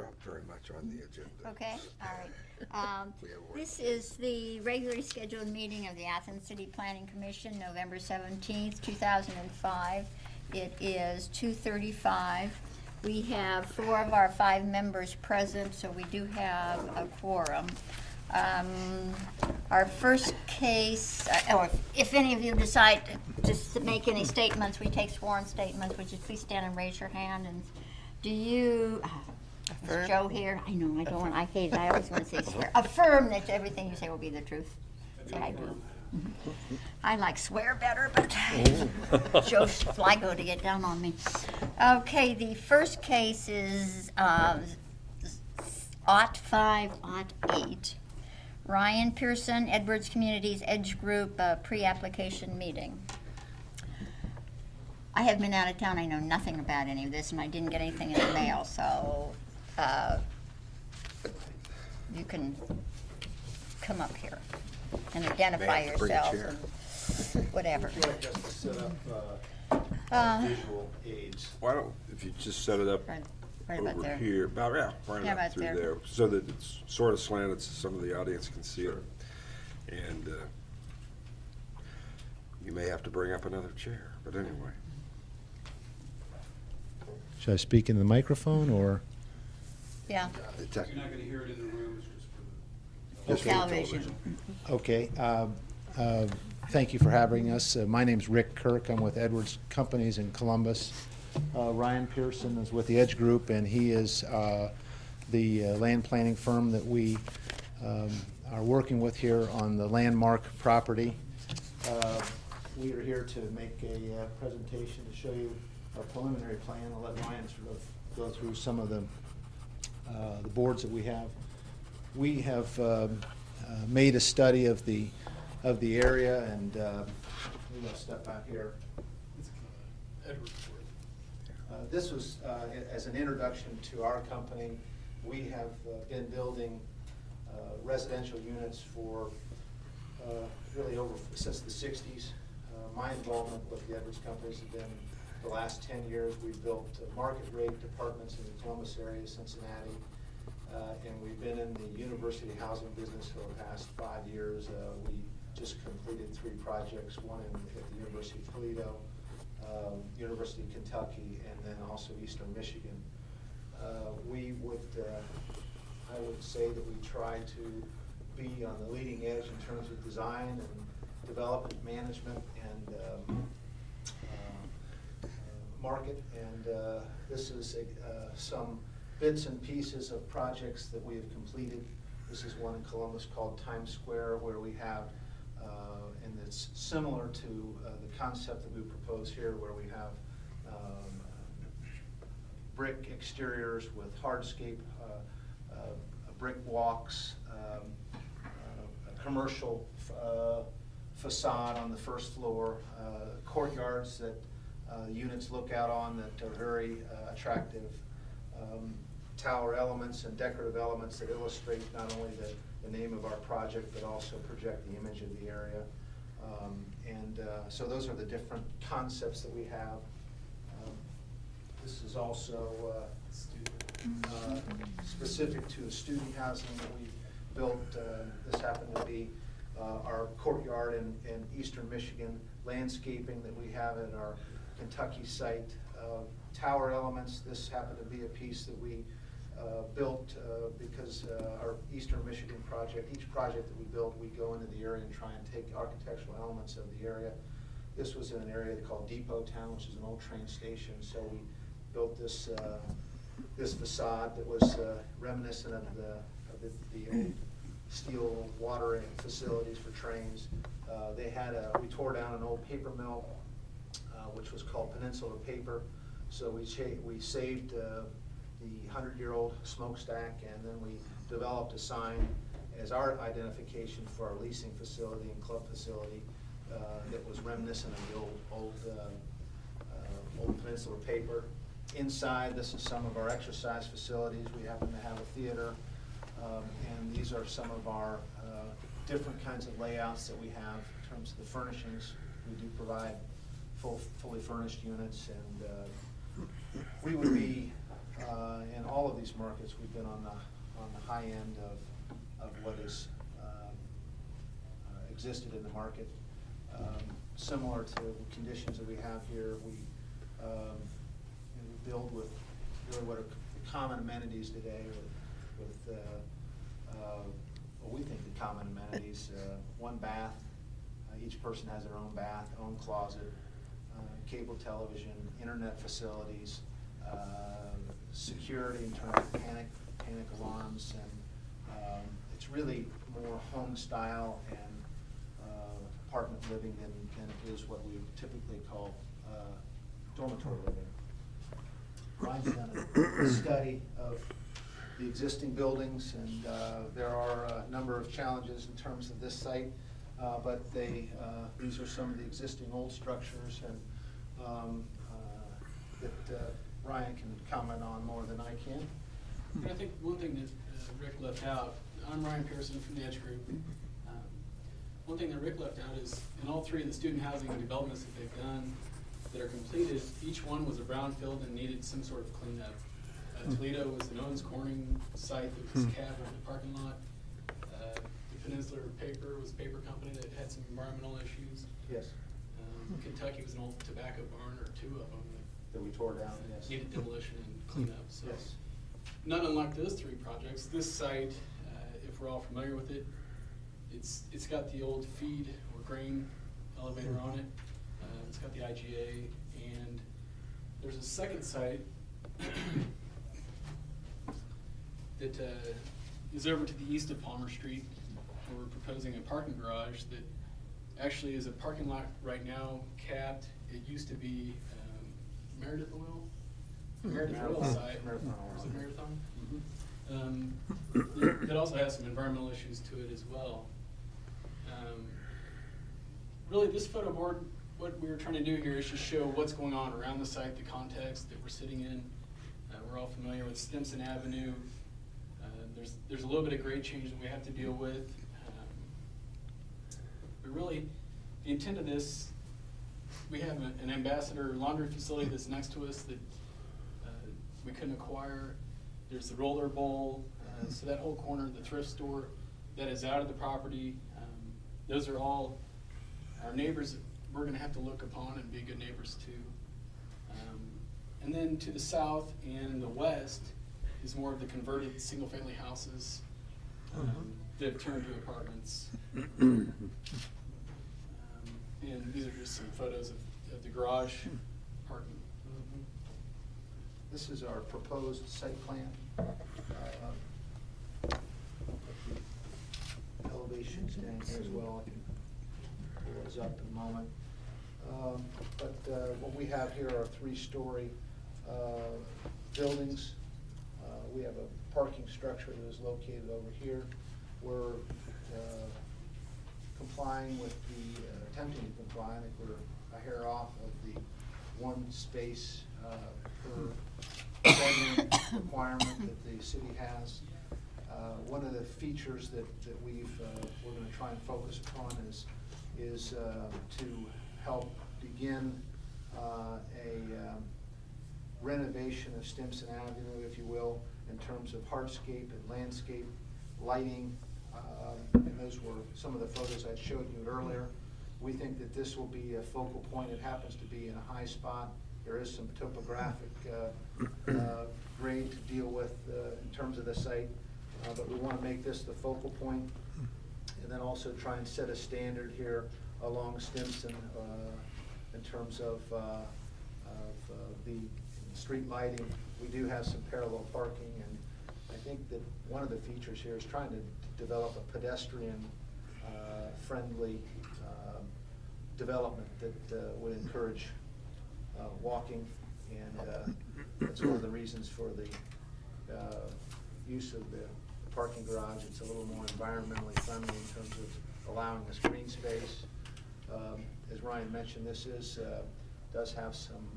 not very much on the agenda. Okay, all right. We have work. This is the regularly scheduled meeting of the Athens City Planning Commission, November 17th, 2005. It is 2:35. We have 4 of our 5 members present, so we do have a quorum. Our first case, or if any of you decide to make any statements, we take sworn statements, which is please stand and raise your hand. And do you, is Joe here? I know, I hate it, I always want to say swear. Affirm that everything you say will be the truth. Say I do. I like swear better, but Joe's Flygo to get down on me. Okay, the first case is OT5-OT8. Ryan Pearson, Edwards Communities Edge Group, pre-application meeting. I have been out of town, I know nothing about any of this, and I didn't get anything in the mail, so you can come up here and identify yourselves and whatever. Would you like us to set up visual aids? Why don't, if you just set it up Right about over there. here, about, yeah, right Yeah, up about through there. there, so that it's sort of slanted so some of the audience can see it. And you may have to bring up another chair, but anyway. Should I speak in the microphone or? Yeah, The tech- You're not gonna hear it in the room, it's just for the Just for television. Okay. Thank you for having us. My name's Rick Kirk. I'm with Edwards Companies in Columbus. Ryan Pearson is with the Edge Group, and he is the land planning firm that we are working with here on the landmark property. We are here to make a presentation to show you our preliminary plan. I'll let Ryan sort of go through some of the boards that we have. We have made a study of the area, and we're going to step out here. This was as an introduction to our company. We have been building residential units for really since the 60s. My involvement with the Edwards companies has been the last 10 years. We've built market rate apartments in the Columbus area, Cincinnati, and we've been in the university housing business for the past 5 years. We just completed 3 projects, one at the University of Toledo, University of Kentucky, and then also Eastern Michigan. I would say that we try to be on the leading edge in terms of design and development management and market. And this is some bits and pieces of projects that we have completed. This is one in Columbus called Times Square, where we have and it's similar to the concept that we propose here, where we have brick exteriors with hardscape, brick walks, a commercial facade on the first floor, courtyards that units look out on that are very attractive, tower elements and decorative elements that illustrate not only the name of our project, but also project the image of the area. So those are the different concepts that we have. This is also specific to the student housing that we built. This happened to be our courtyard in Eastern Michigan, landscaping that we have at our Kentucky site. Tower elements, this happened to be a piece that we built because our Eastern Michigan project, each project that we build, we go into the area and try and take architectural elements of the area. This was in an area called Depot Town, which is an old train station, so we built this this facade that was reminiscent of the old steel watering facilities for trains. We tore down an old paper mill, which was called Peninsula Paper, so we saved the 100-year-old smokestack, and then we developed a sign as our identification for our leasing facility and club facility that was reminiscent of the old Peninsula Paper. Inside, this is some of our exercise facilities. We happen to have a theater, and these are some of our different kinds of layouts that we have in terms of the furnishings. We do provide fully furnished units, and we would be, in all of these markets, we've been on the high end of what is existed in the market. Similar to the conditions that we have here, we build with really what are the common amenities today with what we think the common amenities, one bath, each person has their own bath, own closet, cable television, internet facilities, security in terms of panic alarms, and it's really more home style and apartment living than it is what we would typically call dormitory living. Ryan's done a study of the existing buildings, and there are a number of challenges in terms of this site, but these are some of the existing old structures and that Ryan can comment on more than I can. I think one thing that Rick left out, I'm Ryan Pearson from the Edge Group. One thing that Rick left out is in all three of the student housing developments that they've done that are completed, each one was a brownfield and needed some sort of cleanup. Toledo was an Owens Corning site that was capped in the parking lot. The Peninsula Paper was a paper company that had some environmental issues. Yes. Kentucky was an old tobacco barn, or two of them, That we tore down, yes. needed demolition and cleanup. So, Yes. not unlike those three projects, this site, if we're all familiar with it, it's got the old feed or grain elevator on it. It's got the IGA, and there's a second site that is over to the east of Palmer Street, where we're proposing a parking garage that actually is a parking lot right now, capped. It used to be Meredith Oil site. Marathon Or is Oil. it Marathon? Mm-hmm. That also has some environmental issues to it as well. Really, this photo board, what we were trying to do here is just show what's going on around the site, the context that we're sitting in. We're all familiar with Stimson Avenue. There's a little bit of grade change that we have to deal with. But really, the intent of this, we have an Ambassador laundry facility that's next to us that we couldn't acquire. There's the roller bowl, so that whole corner, the thrift store, that is out of the property. Those are all our neighbors that we're gonna have to look upon and be good neighbors to. And then to the south and the west is more of the converted single-family houses that have turned to apartments. And these are just some photos of the garage parking. This is our proposed site plan. Elevations down here as well. I can pull those up in a moment. But what we have here are three-story buildings. We have a parking structure that is located over here. We're complying with attempting to comply. I think we're a hair off of the one space per bedroom requirement that the city has. One of the features that we're going to try and focus upon is to help begin a renovation of Stimson Avenue, if you will, in terms of hardscape and landscape, lighting, and those were some of the photos I showed you earlier. We think that this will be a focal point. It happens to be in a high spot. There is some topographic grade to deal with in terms of the site, but we want to make this the focal point, and then also try and set a standard here along Stimson in terms of the street lighting. We do have some parallel parking, and I think that one of the features here is trying to develop a pedestrian friendly development that would encourage walking, and that's one of the reasons for the use of the parking garage. It's a little more environmentally friendly in terms of allowing us green space. As Ryan mentioned, this does have some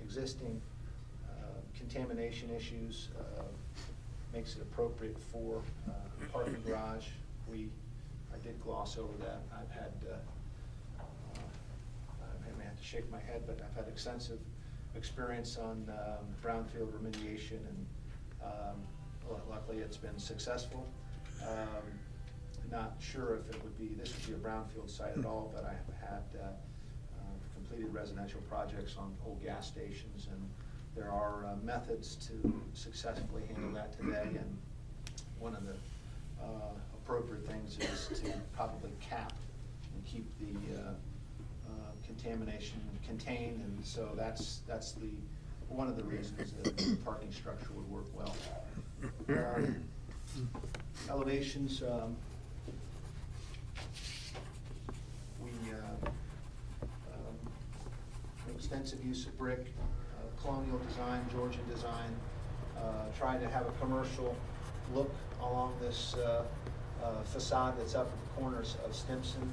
existing contamination issues, makes it appropriate for a parking garage. I did gloss over that. I may have to shake my head, but I've had extensive experience on brownfield remediation, and luckily it's been successful. Not sure if it would be, this would be a brownfield site at all, but I have had completed residential projects on old gas stations, and there are methods to successfully handle that today. And one of the appropriate things is to probably cap and keep the contamination contained, and so that's one of the reasons that the parking structure would work well. Elevations, we extensive use of brick, colonial design, Georgian design, trying to have a commercial look along this facade that's up at the corners of Stimson.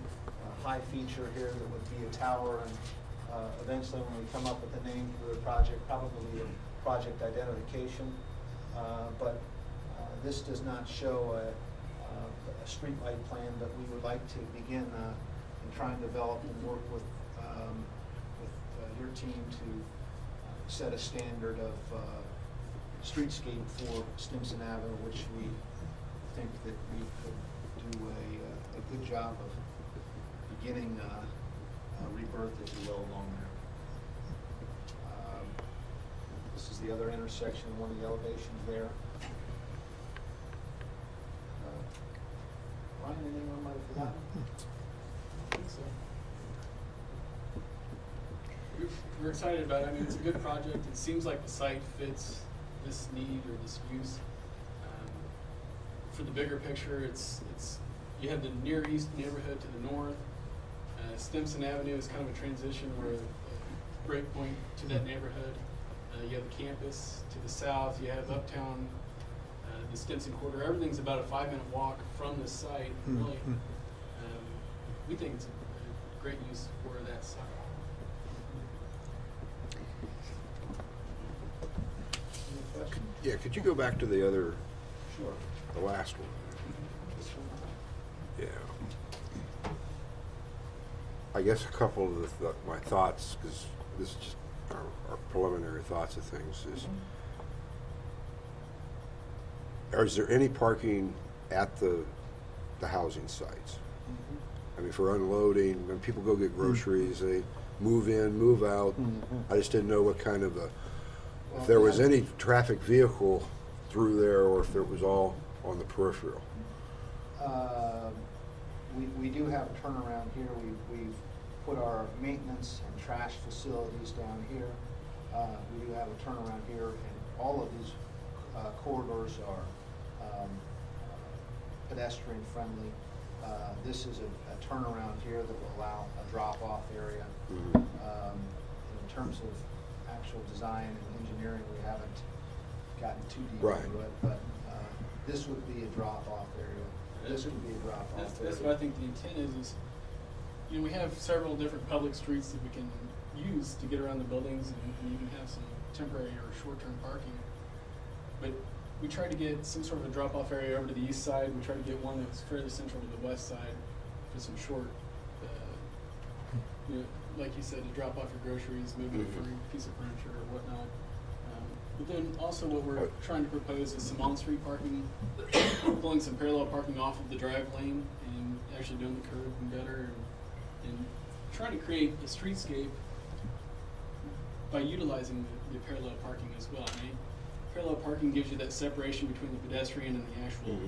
High feature here that would be a tower, and eventually when we come up with a name for the project, probably a project identification. But this does not show a streetlight plan, but we would like to begin and try and develop and work with your team to set a standard of streetscape for Stimson Avenue, which we think that we could do a good job of beginning rebirth, if you will, along there. This is the other intersection, one of the elevations there. Ryan, anything I might have forgotten? I think so. We're excited about it. I mean, it's a good project. It seems like the site fits this need or this use. For the bigger picture, it's you have the Near East neighborhood to the north. Stimson Avenue is kind of a transition where a break point to that neighborhood. You have the campus to the south. You have uptown, the Stimson quarter. Everything's about a 5-minute walk from the site. Really, we think it's a great use for that site. Any questions? Yeah, could you go back to the other, Sure. the last one? This one? Yeah. I guess a couple of my thoughts, because this is just our preliminary thoughts of things, is there any parking at the housing sites? I mean, for unloading, when people go get groceries, they move in, move out. I just didn't know what kind of if there was any traffic vehicle through there, or if it was all on the peripheral. We do have a turnaround here. We've put our maintenance and trash facilities down here. We do have a turnaround here, and all of these corridors are pedestrian friendly. This is a turnaround here that will allow a drop-off area. In terms of actual design and engineering, we haven't gotten too deep into it, but this would be a drop-off area. This would be a drop-off area. That's what I think the intent is, you know, we have several different public streets that we can use to get around the buildings, and you can have some temporary or short-term parking. But we try to get some sort of a drop-off area over to the east side. We try to get one that's fairly central to the west side for some short, you know, like you said, to drop off your groceries, maybe a piece of furniture or whatnot. But then also what we're trying to propose is some on-street parking, pulling some parallel parking off of the drive lane and actually doing the curb and gutter, and trying to create a streetscape by utilizing the parallel parking as well. I mean, parallel parking gives you that separation between the pedestrian and the actual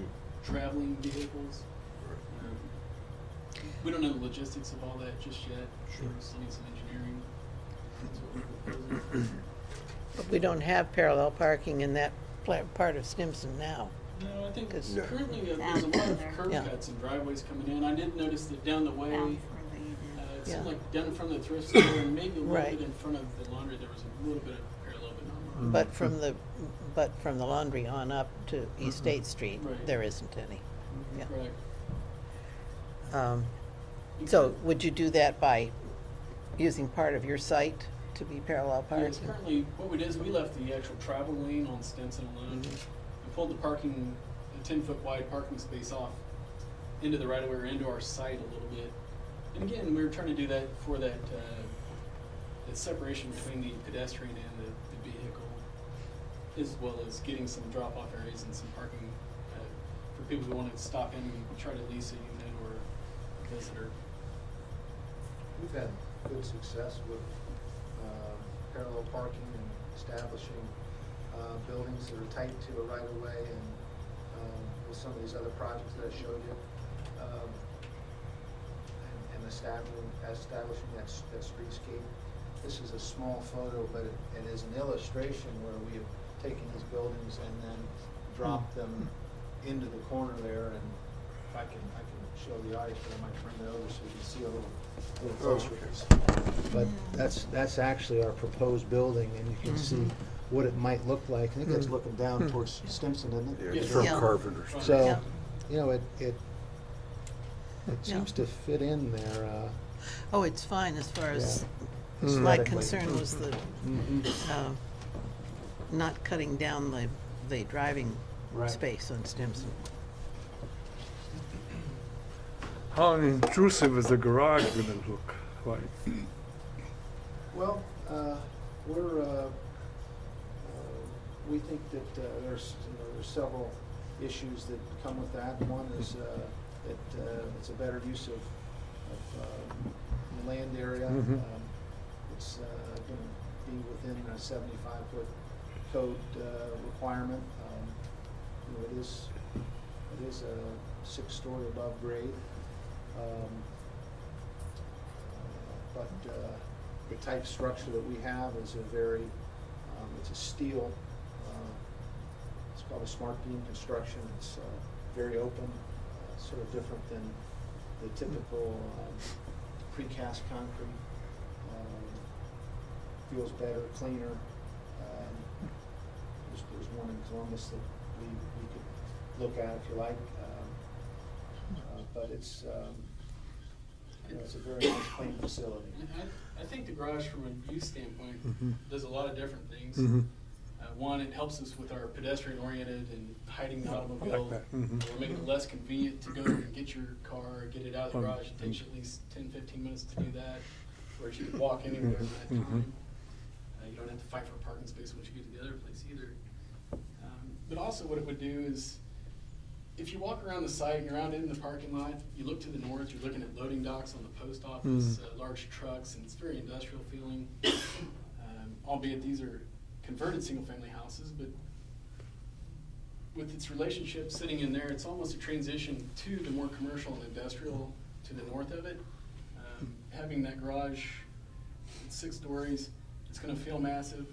traveling vehicles. We don't know the logistics of all that just yet. Sure, we still need some engineering. That's what we're proposing. But we don't have parallel parking in that part of Stimson now. No, I think No. currently there's a lot of curb cuts and driveways coming in. I did notice that down the way, it seemed like down in front of the thrift store and maybe a little bit in front of the laundry, there was a little bit of parallel, but not much. But from the laundry on up to East State Street, there isn't any. Yeah. Correct. So would you do that by using part of your site to be parallel Yes, parking? currently, what we did is we left the actual travel lane on Stimson alone. We pulled the parking, the 10-foot wide parking space off into the right of way or into our site a little bit. And again, we were trying to do that for that the separation between the pedestrian and the vehicle, as well as getting some drop-off areas and some parking for people who want to stop in and try to lease a unit or a visitor. We've had good success with parallel parking and establishing buildings that are tight to a right-of-way, and with some of these other projects that I showed you, and establishing that streetscape. This is a small photo, but it is an illustration where we have taken these buildings and then dropped them into the corner there, and if I can show the audience, but I might bring it over so you can see a little closer. But that's actually our proposed building, and you can see what it might look like. I think that's looking down towards Stimson, isn't it? Yeah, Yes. from Yeah. Carpenter. So, Yeah. you know, it seems to fit in there. Oh, it's fine as far as, Yeah. my Aesthetically. concern was the, not cutting down the driving Right. space on Stimson. How intrusive is the garage gonna look like? Well, we think that there's several issues that come with that. One is that it's a better use of the land area. It's going to be within a 75-foot code requirement. It is a 6-story above grade. But the type structure that we have is a very, it's a steel, it's called a smart beam construction. It's very open, sort of different than the typical precast concrete. Feels better, cleaner. There's one in Columbus that we could look at if you like. But it's a very nice, clean facility. I think the garage, from a use standpoint, does a lot of different things. One, it helps us with our pedestrian-oriented and hiding the automobile. that. We're making it less convenient to go and get your car, get it out of the garage. It takes you at least 10-15 minutes to do that, whereas you can walk anywhere in that time. You don't have to fight for a parking space once you get to the other place either. But also what it would do is, if you walk around the site and you're out in the parking lot, you look to the north, you're looking at loading docks on the post office, large trucks, and it's very industrial feeling. Albeit these are converted single-family houses, but with its relationship sitting in there, it's almost a transition to the more commercial and industrial to the north of it. Having that garage, it's 6 stories, it's going to feel massive.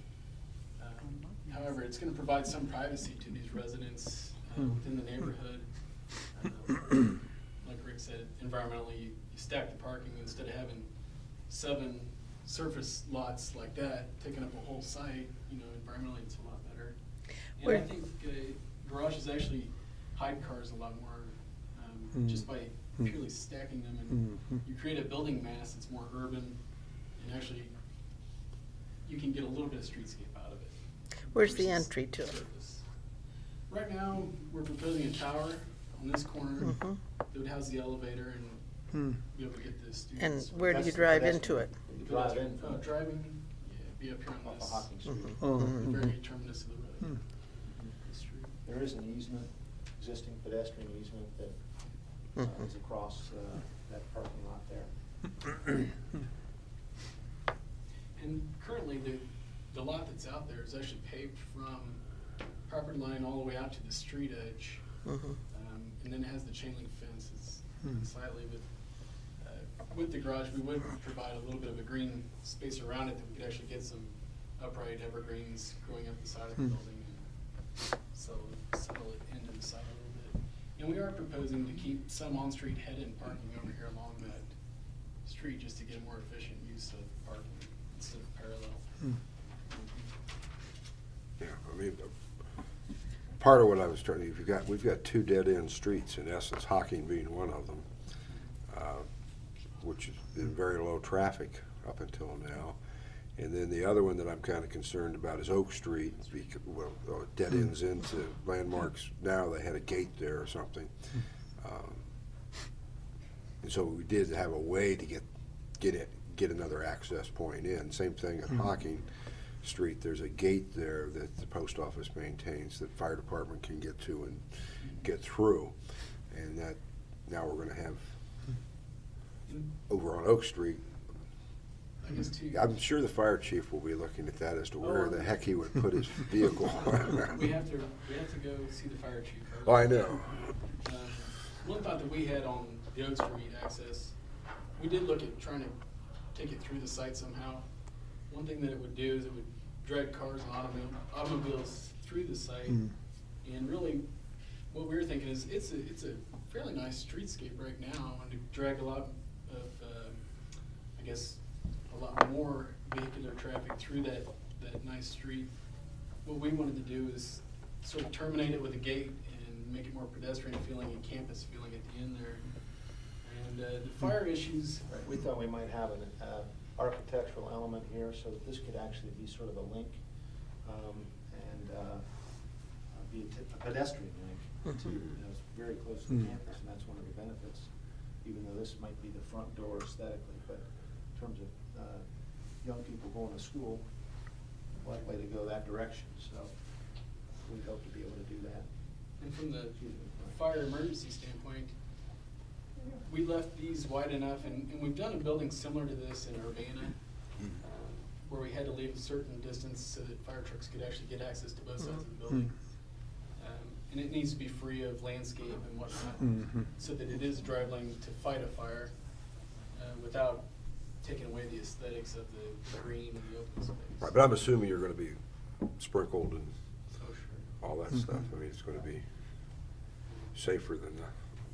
However, it's going to provide some privacy to these residents within the neighborhood. Like Rick said, environmentally, you stack the parking instead of having 7 surface lots like that taking up a whole site. Environmentally, it's a lot better. And I think garages actually hide cars a lot more just by purely stacking them, and you create a building mass that's more urban, and actually you can get a little bit of streetscape out of it. Where's the versus entry to it? surface. Right now, we're proposing a tower on this corner that would house the elevator and be able to get the And students. where do you That's the drive pedestrian. into it? You drive in Driving, be up here on off of this, Hawking Street. the very terminus of the road. The street. There is an easement, existing pedestrian easement that is across that parking lot there. And currently, the lot that's out there is actually paved from property line all the way out to the street edge. And then it has the chain link fence. It's slightly, but with the garage, we would provide a little bit of a green space around it that we could actually get some upright evergreens growing up the side of the building and settle it into the side a little bit. And we are proposing to keep some on-street head-in parking over here along that street just to get a more efficient use of parking instead of parallel. Yeah, I mean, part of what I was trying to, we've got 2 dead-end streets, in essence, Hocking being one of them, which has been very low traffic up until now. And then the other one that I'm kind of concerned about is Oak Street, it dead ends into Landmarks. Now they had a gate there or something. And so we did have a way to get get another access point in. Same thing at Hocking Street, there's a gate there that the post office maintains that fire department can get to and get through. And that, now we're gonna have over on Oak Street. I guess too. I'm sure the fire chief will be looking at that as to where Oh. the heck he would put his vehicle. We have to go see the fire chief. Oh, I know. One thought that we had on the Oak Street access, we did look at trying to take it through the site somehow. One thing that it would do is it would drag cars and automobiles through the site. And really, what we were thinking is it's a fairly nice streetscape right now, and to drag a lot of, I guess, a lot more vehicular traffic through that nice street. What we wanted to do is sort of terminate it with a gate and make it more pedestrian feeling and campus feeling at the end there. And the fire issues. Right, we thought we might have an architectural element here so that this could actually be sort of a link and be a pedestrian link to, it's very close to campus, and that's one of the benefits, even though this might be the front door aesthetically, but in terms of young people going to school, likely to go that direction, so we hope to be able to do that. And from the fire emergency standpoint, we left these wide enough, and we've done a building similar to this in Urbana, where we had to leave a certain distance so that fire trucks could actually get access to both sides of the building. And it needs to be free of landscape and whatnot, so that it is a drive lane to fight a fire without taking away the aesthetics of the green and the open space. Right, but I'm assuming you're gonna be sprinkled and Oh, sure. all that stuff. I mean, it's gonna be safer than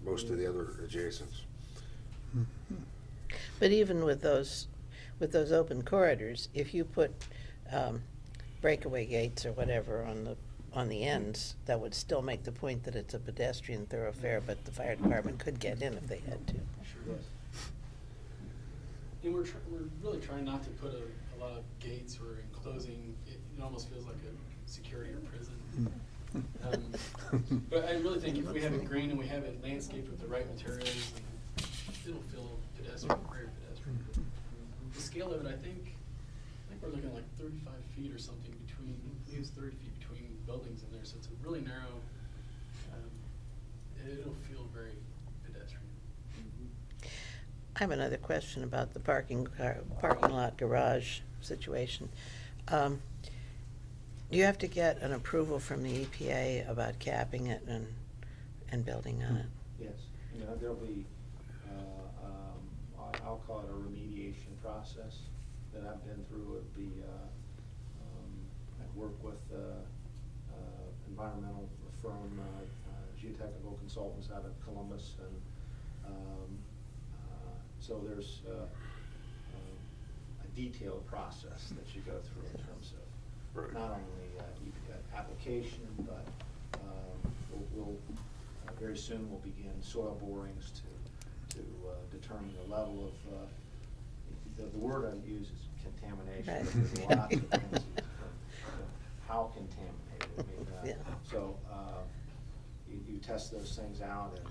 most of the other adjacents. But even with those open corridors, if you put breakaway gates or whatever on the ends, that would still make the point that it's a pedestrian thoroughfare, but the fire department could get in if they had to. Sure. And we're really trying not to put a lot of gates or enclosing. It almost feels like a security or prison. But I really think if we have it green and we have it landscaped with the right materials, it'll feel pedestrian, very pedestrian. The scale of it, I think we're looking at like 35 feet or something between, I think it's 30 feet between buildings in there, so it's a really narrow, it'll feel very pedestrian. I have another question about the parking lot garage situation. Do you have to get an approval from the EPA about capping it and building on it? Yes, there'll be, I'll call it a remediation process that I've been through. It'd be, I've worked with environmental firm, geotechnical consultants out of Columbus, and so there's a detailed process that you go through in terms of not only application, but we'll very soon we'll begin soil borings to determine the level of the word I use is contamination. Right. There's a lot of things how contaminated. I mean, so you test those things out, and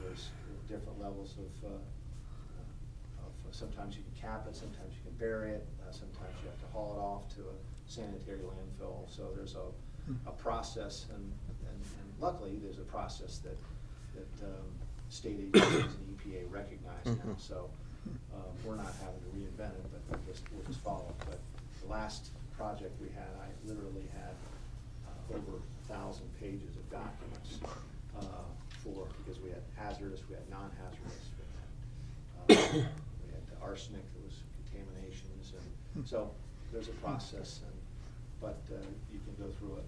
there's different levels of sometimes you can cap it, sometimes you can bury it, sometimes you have to haul it off to a sanitary landfill. So there's a process, and luckily there's a process that state agencies and EPA recognize now. So we're not having to reinvent it, but we'll just follow it. But the last project we had, I literally had over 1,000 pages of documents because we had hazardous, we had non-hazardous, we had arsenic, there was contaminations, and so there's a process, but you can go through it.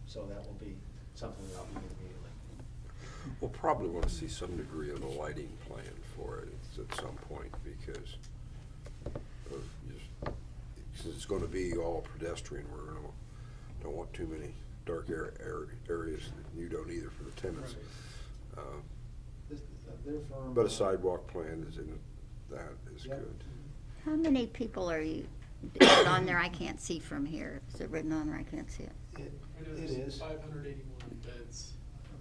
So that will be something that I'll begin immediately. We'll probably want to see some degree of a lighting plan for it at some point, because since it's going to be all pedestrian, don't want too many dark areas, and you don't either for the tenants. Their firm, But a sidewalk plan is in that is good. How many people are you, is it on there? I can't see from here. Is it written on there? I can't see it. It is. 581 beds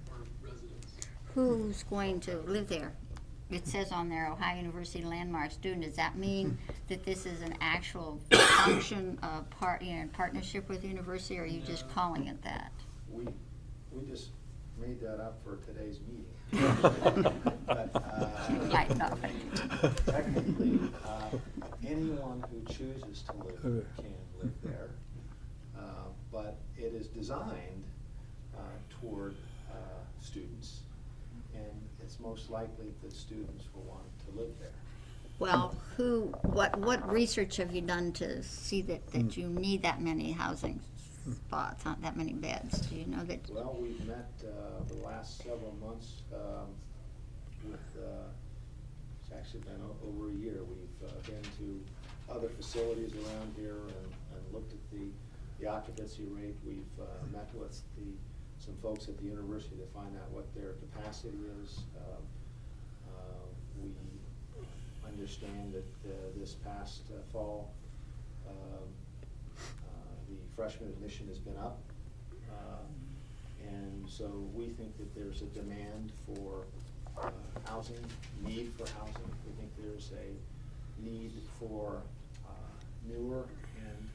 for residents. Who's going to live there? it says on there, Ohio University landmark student, does that mean that this is an actual function of in partnership with the university, or are you just calling it that? We just made that up for today's meeting. But, Right, no. technically, anyone who chooses to live can live there. But it is designed toward students, and it's most likely that students will want to live there. Well, what research have you done to see that you need that many housing spots, not that many beds? Do you know that? Well, we've met the last several months with, it's actually been over a year. We've been to other facilities around here and looked at the occupancy rate. We've met with some folks at the university to find out what their capacity is. We understand that this past fall, the freshman admission has been up. And so we think that there's a demand for housing, need for housing. We think there's a need for newer and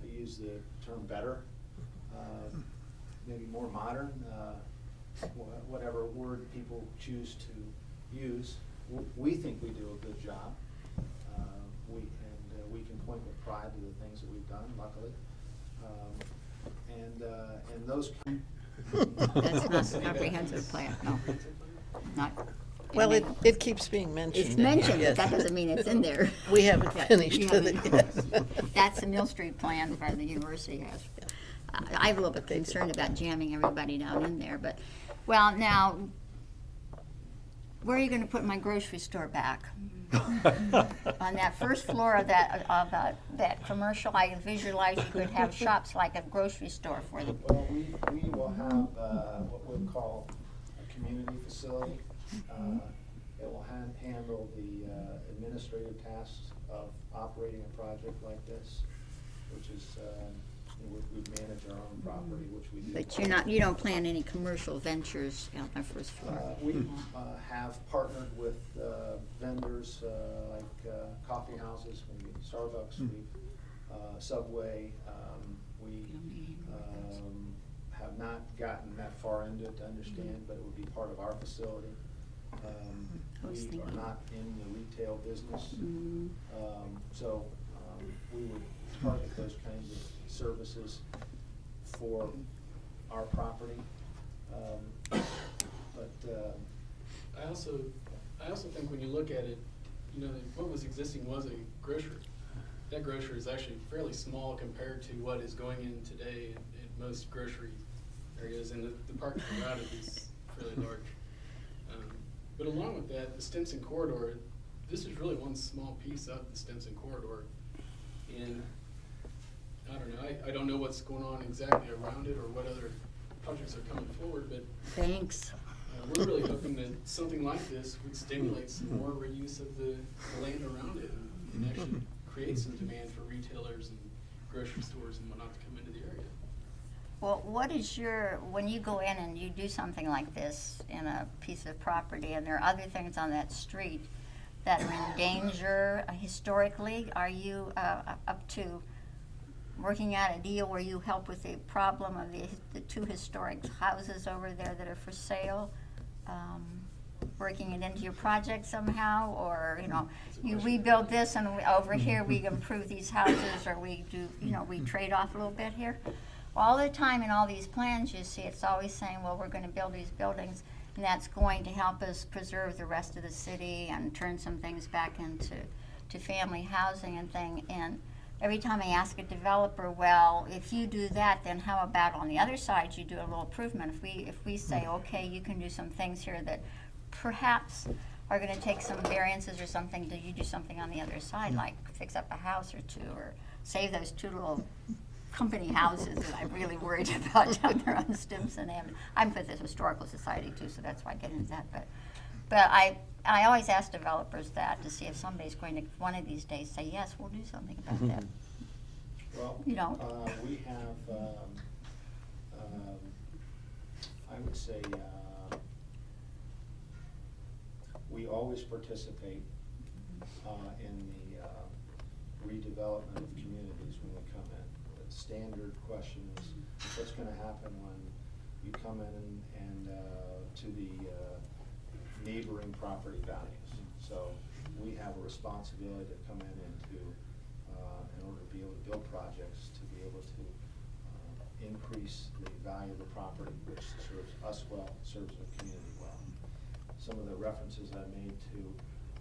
I use the term better, maybe more modern, whatever word people choose to use. We think we do a good job. We can point with pride to the things that we've done, luckily. And those. That's not the comprehensive plan, no. Not. Well, it keeps being mentioned. It's mentioned, Yes. but that doesn't mean it's in there. We haven't Yeah, finished you with it haven't. yet. That's the Mill Street plan that the university has. I have a little bit concerned about jamming everybody down in there, but, well, now, where are you gonna put my grocery store back? On that first floor of that commercial, I visualize you could have shops like a grocery store for them. Well, we will have what we'll call a community facility. It will handle the administrative tasks of operating a project like this, which is, we manage our own property, which we do. But you don't plan any commercial ventures on the first floor? We have partnered with vendors like coffee houses, Starbucks, Subway. We have not gotten that far into it to understand, but it would be part of our facility. We are not in the retail business, so we would target those kinds of services for our property. But I also think when you look at it, you know, what was existing was a grocery. That grocery is actually fairly small compared to what is going in today in most grocery areas, and the parking around it is fairly large. But along with that, the Stimson corridor, this is really one small piece of the Stimson corridor. And I don't know, I don't know what's going on exactly around it or what other projects are coming forward, but Thanks. we're really hoping that something like this would stimulate some more reuse of the land around it and actually create some demand for retailers and grocery stores and whatnot to come into the area. Well, when you go in and you do something like this in a piece of property, and there are other things on that street that are in danger historically, are you up to working out a deal where you help with the problem of the two historic houses over there that are for sale? Working it into your project somehow, or, you know, you rebuild this and over here we improve these houses, or we do, you know, we trade off a little bit here? All the time in all these plans, you see, it's always saying, well, we're going to build these buildings, and that's going to help us preserve the rest of the city and turn some things back into family housing and thing. And every time I ask a developer, well, if you do that, then how about on the other side you do a little improvement? If we say, okay, you can do some things here that perhaps are going to take some variances or something, do you do something on the other side, like fix up a house or two, or save those two little company houses that I'm really worried about down there on Stimson Avenue? I'm with the Historical Society too, so that's why I get into that. But I always ask developers that to see if somebody's going to one of these days say, yes, we'll do something about that. well, You don't? we have, I would say, we always participate in the redevelopment of communities when we come in. The standard question is, what's gonna happen when you come in and to the neighboring property values? So we have a responsibility to come in and to, in order to be able to build projects, to be able to increase the value of the property, which serves us well, serves the community well. Some of the references I made to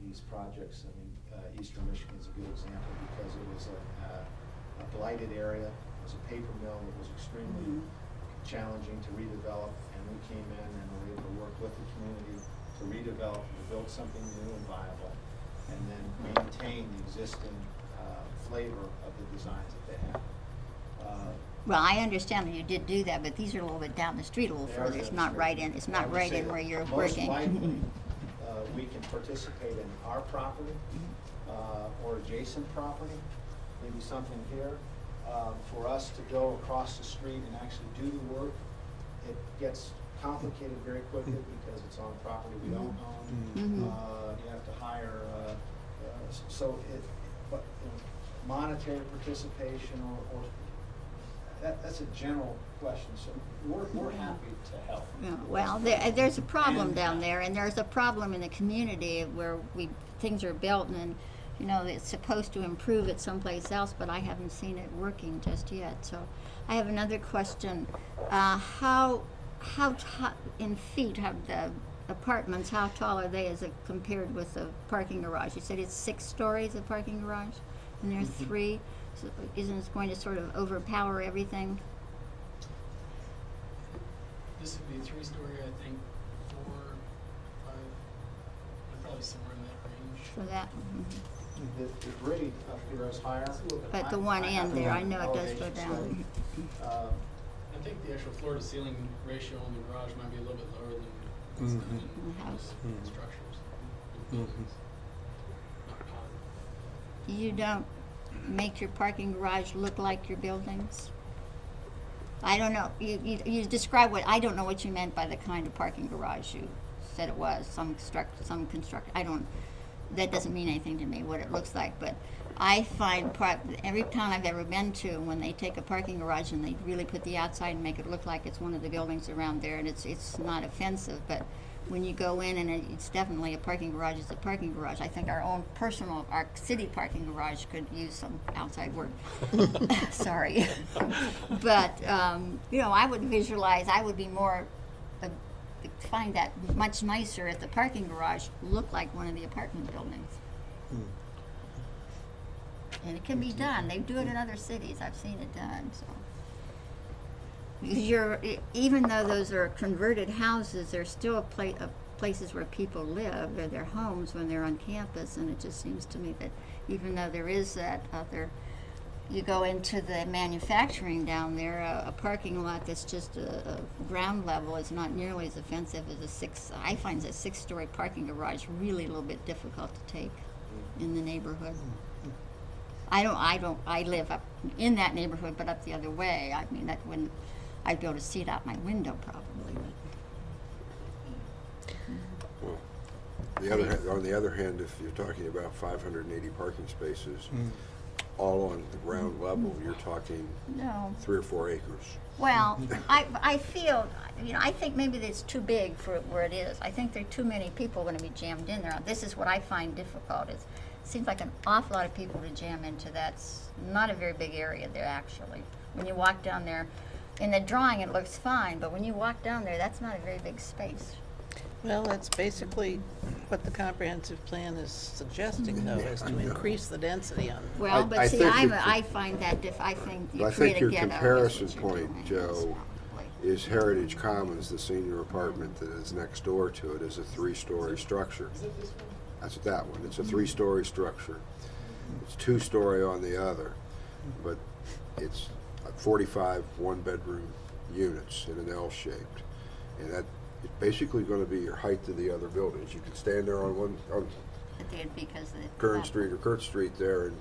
these projects, I mean, Eastern Michigan is a good example because it was a blighted area. It was a paper mill that was extremely challenging to redevelop, and we came in and were able to work with the community to redevelop, to build something new and viable, and then maintain the existing flavor of the designs that they have. Well, I understand that you did do that, but these are a little bit down the street a little They are further. It's down not the right street. in, it's I not would right say in where that you're most working. likely, we can participate in our property, or adjacent property, maybe something here. For us to go across the street and actually do the work, it gets complicated very quickly because it's on property we don't own. You have to hire, but you know, monetary participation or that's a general question, so we're happy to help. Yeah, well, there's a problem down there, and there's a problem in the community where things are built and, you know, it's supposed to improve it someplace else, but I haven't seen it working just yet. So I have another question. How in feet have the apartments, how tall are they as compared with the parking garage? You said it's 6 stories, a parking garage, and there's 3. So isn't it going to sort of overpower everything? This would be a 3-story, I think, 4, 5, probably somewhere in that range. For that? The grade up here is higher. At the one end there, I know it does go Elevation down. study. I think the actual floor to ceiling ratio on the garage might be a little bit lower than what's done in The house. most structures, buildings. Not common. You don't make your parking garage look like your buildings? I don't know. You describe what, I don't know what you meant by the kind of parking garage you said it was. Some construct. I don't, that doesn't mean anything to me, what it looks like. But I find every town I've ever been to, when they take a parking garage and they really put the outside and make it look like it's one of the buildings around there, and it's not offensive, but when you go in and it's definitely a parking garage, it's a parking garage. I think our city parking garage could use some outside work. Sorry. But, you know, I would visualize, I would be more, find that much nicer if the parking garage looked like one of the apartment buildings. And it can be done. They do it in other cities. I've seen it done, so. Even though those are converted houses, they're still places where people live. They're their homes when they're on campus, and it just seems to me that even though there is that other, you go into the manufacturing down there, a parking lot that's just a ground level is not nearly as offensive as I find a 6-story parking garage really a little bit difficult to take in the neighborhood. I live up in that neighborhood, but up the other way. I mean, that wouldn't, I'd be able to see it out my window probably. Well, on the other hand, if you're talking about 580 parking spaces, all on the ground level, you're talking No. 3 or 4 acres. Well, I feel, you know, I think maybe it's too big for where it is. I think there are too many people going to be jammed in there. This is what I find difficult. It seems like an awful lot of people to jam into. That's not a very big area there, actually. When you walk down there, in the drawing it looks fine, but when you walk down there, that's not a very big space. Well, that's basically what the comprehensive plan is suggesting, though, is to increase the density on. Well, but I see, think I find that I think you I create think a your ghetto. is comparison what you're point, doing, Joe, probably. is Heritage Commons, the senior apartment that is next door to it, is a 3-story structure. Is it this one? That's that one. It's a 3-story structure. It's 2-story on the other, but it's 45 one-bedroom units in an L-shaped, and that it's basically going to be your height to the other buildings. You can stand there on Because the Kern Street or Kurt Street there, and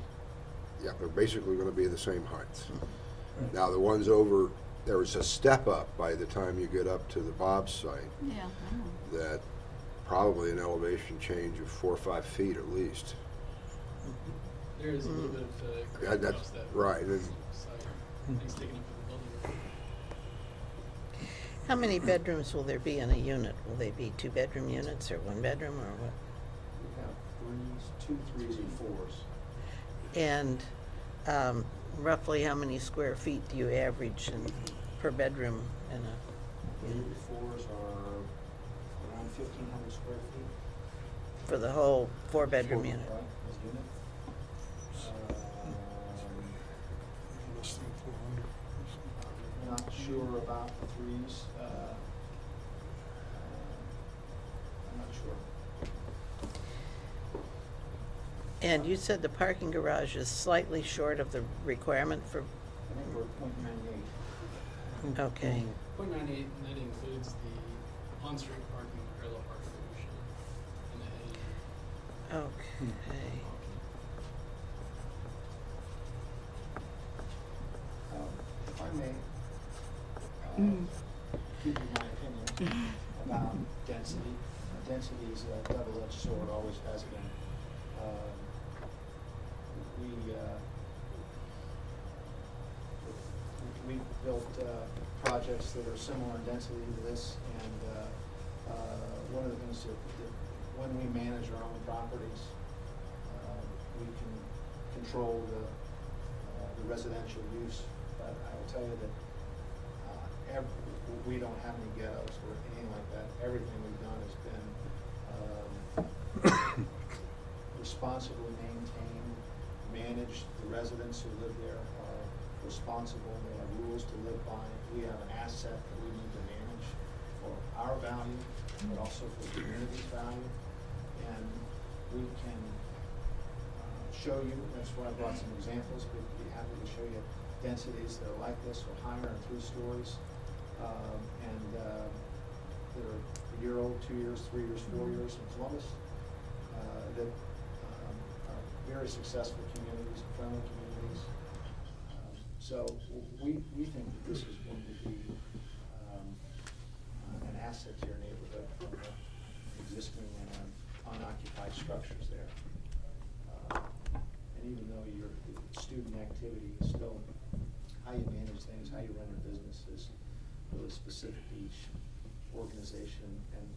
yeah, they're basically going to be the same height. Now the ones over, there was a step up by the time you get up to the Bob's site Yeah. I know. that probably an elevation change of 4 or 5 feet at least. There is a little bit of Yeah, grade that's across that right, and- side. Things taken up with the building. How many bedrooms will there be in a unit? Will they be 2-bedroom units or 1-bedroom or what? We have threes, 2 threes and 4s. And roughly how many square feet do you average per bedroom in a? 3 and 4s are around 1,500 square feet. For the whole 4-bedroom Right, unit? as unit. Less than 400. I'm not sure about the 3s. I'm not sure. And you said the parking garage is slightly short of the requirement for, I think we're at .98. okay. 0.98, and that includes the on-street parking, parallel parking that we should, and the Okay. If I may, give you my opinion about density. Density is a double-edged sword, always has been. We've built projects that are similar in density to this, and one of the things that when we manage our own properties, we can control the residential use. But I will tell you that we don't have any ghettos or anything like that. Everything we've done has been responsibly maintained, managed. The residents who live there are responsible. They have rules to live by. We have an asset that we need to manage for our value, but also for the community's value. And we can show you, that's why I brought some examples, but we'd be happy to show you densities that are like this or higher in 3 stories. That are a year old, 2 years, 3 years, 4 years in Columbus, that are very successful communities, friendly communities. So we think that this is going to be an asset to your neighborhood from the existing and unoccupied structures there. And even though your student activity is still, how you manage things, how you run your business is really specific to each organization, and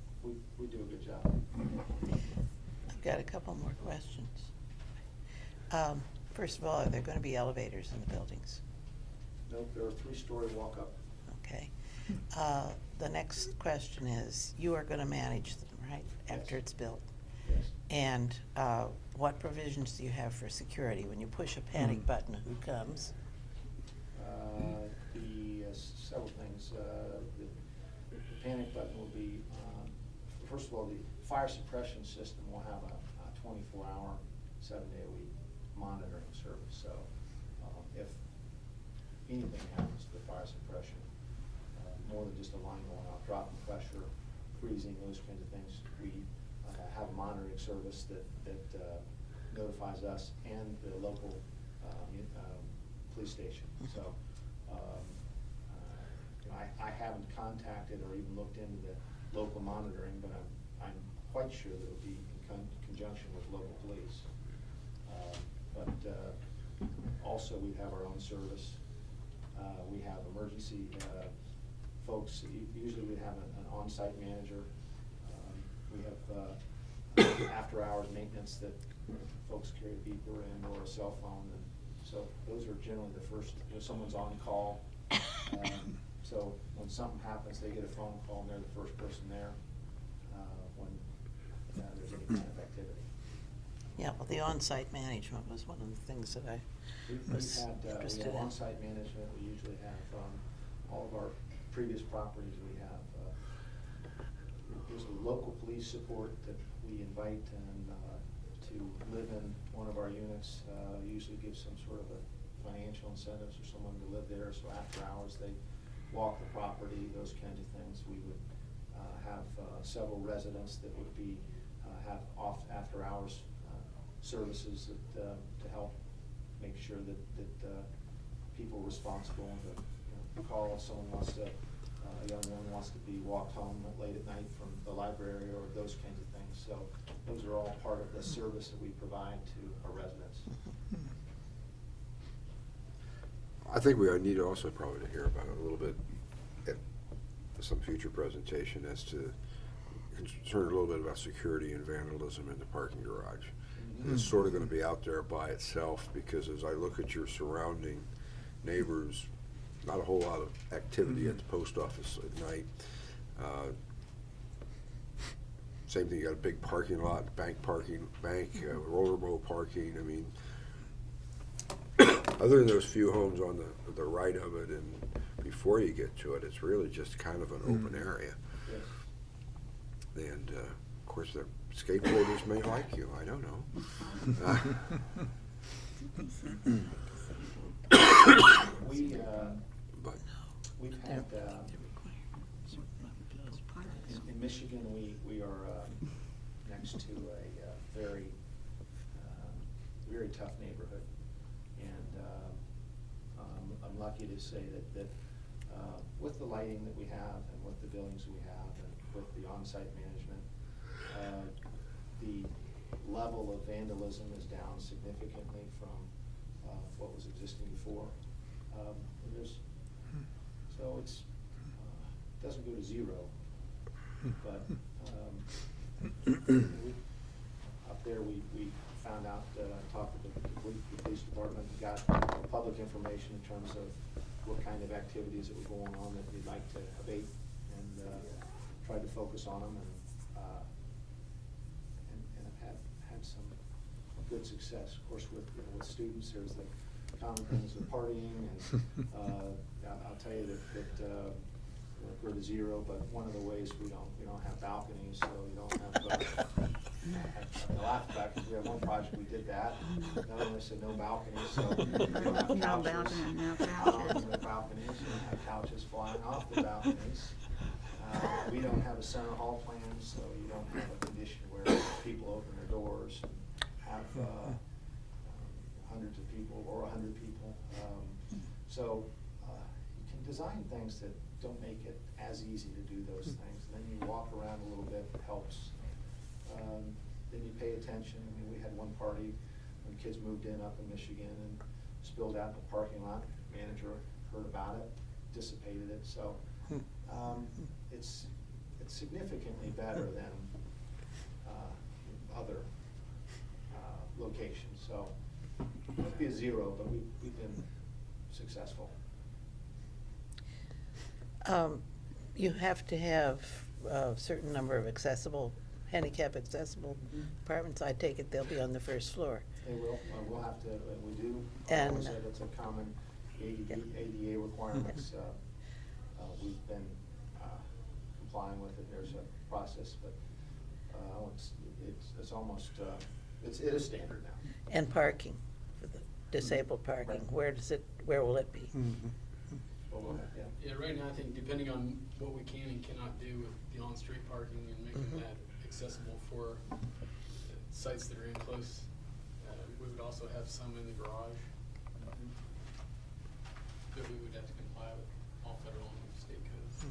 we do a good job. I've got a couple more questions. First of all, are there going to be elevators in the buildings? Nope, there are 3-story walk-up. Okay. The next question is, you are going to manage them, right, after Yes. it's built? Yes. And what provisions do you have for security? When you push a panic button, who comes? Several things. The panic button will be, first of all, the fire suppression system will have a 24-hour, 7-day-a-week monitoring service. So if anything happens to the fire suppression, more than just a line going off, dropping pressure, freezing, those kinds of things, we have a monitoring service that notifies us and the local police station. So I haven't contacted or even looked into the local monitoring, but I'm quite sure that it'll be in conjunction with local police. Also we have our own service. We have emergency folks. Usually we have an on-site manager. We have after-hours maintenance that folks carry a beeper and or a cell phone, and so those are generally the first. Someone's on call, so when something happens, they get a phone call, and they're the first person there when there's any kind of activity. Yeah, well, the on-site management was one of the things that I was We interested have in. on-site management. We usually have all of our previous properties. We have there's a local police support that we invite and to live in one of our units. Usually give some sort of a financial incentives for someone to live there. So after hours, they walk the property, those kinds of things. We would have several residents that would be have off after hours services that to help make sure that people are responsible and to call if someone wants to a young one wants to be walked home late at night from the library or those kinds of things. So those are all part of the service that we provide to our residents. I think we need also probably to hear about it a little bit at some future presentation as to concern a little bit about security and vandalism in the parking garage. It's sort of going to be out there by itself, because as I look at your surrounding neighbors, not a whole lot of activity at the post office at night. Same thing, you got a big parking lot, bank, rollerboat parking. I mean, other than those few homes on the right of it and before you get to it, it's really just kind of an open area. Yes. And of course, the skateboarders may like you. I don't know. But We've had, in Michigan, we are next to a very tough neighborhood. And I'm lucky to say that with the lighting that we have and with the buildings we have and with the on-site management, the level of vandalism is down significantly from what was existing before. So it's doesn't go to zero, but up there we found out, talked to the police department, got public information in terms of what kind of activities that were going on that we'd like to abate, and tried to focus on them, and have had some good success. Of course, with students, there's the common things of partying, and I'll tell you that we're to zero, but one of the ways we don't have balconies, so we don't have. I laughed about it because we had one project we did that. Another one said no balconies, so we don't have couches. No balcony, no couches. No balconies, we don't have couches flying off the balconies. We don't have a center hall plan, so you don't have a condition where people open their doors and have hundreds of people or 100 people. So you can design things that don't make it as easy to do those things. And then you walk around a little bit, it helps. Then you pay attention. I mean, we had one party when kids moved in up in Michigan and spilled out in the parking lot. Manager heard about it, dissipated it. So it's significantly better than other locations. So it might be a zero, but we've been successful. You have to have a certain number of handicap accessible apartments. I take it they'll be on the first floor. They will. We'll have to. We do. And Like I said, it's a common ADA requirements. We've been complying with it. There's a process, but it's almost it is standard now. And parking for the disabled parking. Right. Where will it be? Well, we'll have, Yeah, right now, I think depending on what we can and cannot do with the on-street parking and making that accessible for sites that are in close, we would also have some in the garage that we would have to comply with all federal and state codes.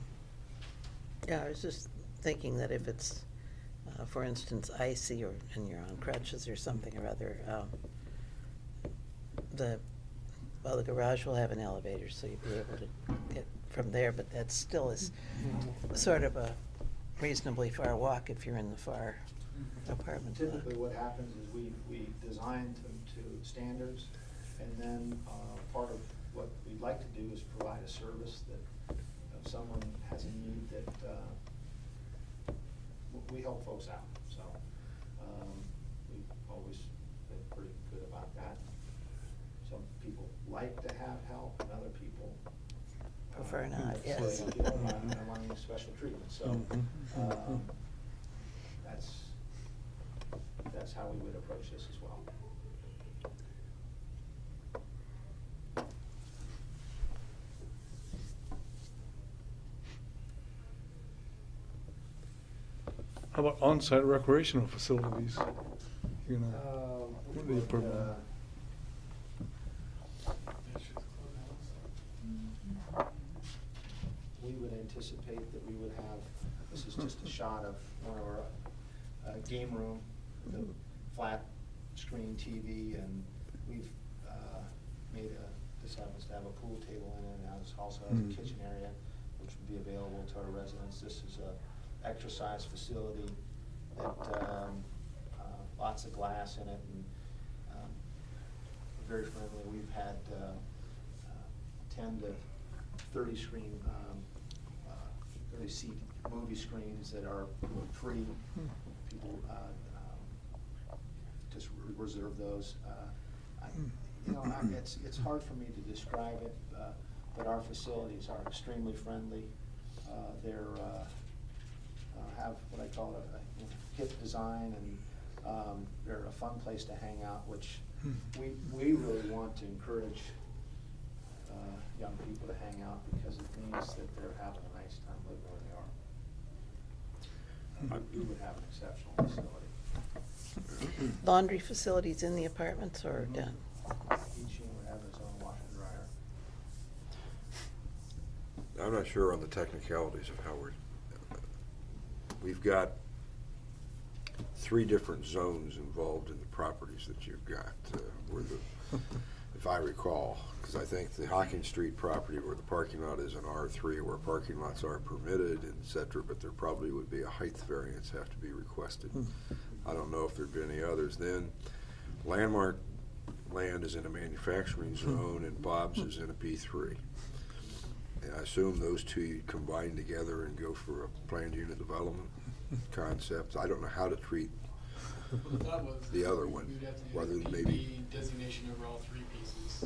Yeah, I was just thinking that if it's, for instance, icy and you're on crutches or something or other, the garage will have an elevator, so you'll be able to get from there, but that still is sort of a reasonably far walk if you're in the far apartment block. typically what happens is we design to standards, and then part of what we'd like to do is provide a service that if someone has a need that we help folks out. So we've always been pretty good about that. Some people like to have help, and other people Prefer not, yes. say, I want any special treatment. So that's how we would approach this as well. How about on-site recreational facilities? You know, what do you provide? We would anticipate just a shot of one of our game room, the flat screen TV, and we've decided to have a pool table in it, and it also has a kitchen area, which would be available to our residents. This is a exercise facility that, lots of glass in it, and very friendly. We've had 10 to 30 screen, 30-seat movie screens that are free. People just reserve those. It's hard for me to describe it, but our facilities are extremely friendly. They're have what I call a hip design, and they're a fun place to hang out, which we really want to encourage young people to hang out, because it means that they're having a nice time living where they are. We would have an exceptional facility. Laundry facilities in the apartments or done? Each unit would have its own washer and dryer. I'm not sure on the technicalities of how we've got 3 different zones involved in the properties that you've got, if I recall, because I think the Hawking Street property where the parking lot is an R3, where parking lots are permitted, et cetera, but there probably would be a height variance have to be requested. I don't know if there'd be any others. Then Landmark land is in a manufacturing zone, and Bob's is in a B3. And I assume those two you combine together and go for a planned unit development concept. I don't know how to treat Well, the thought was the other one, we would have to do whether the maybe. designation over all 3 pieces.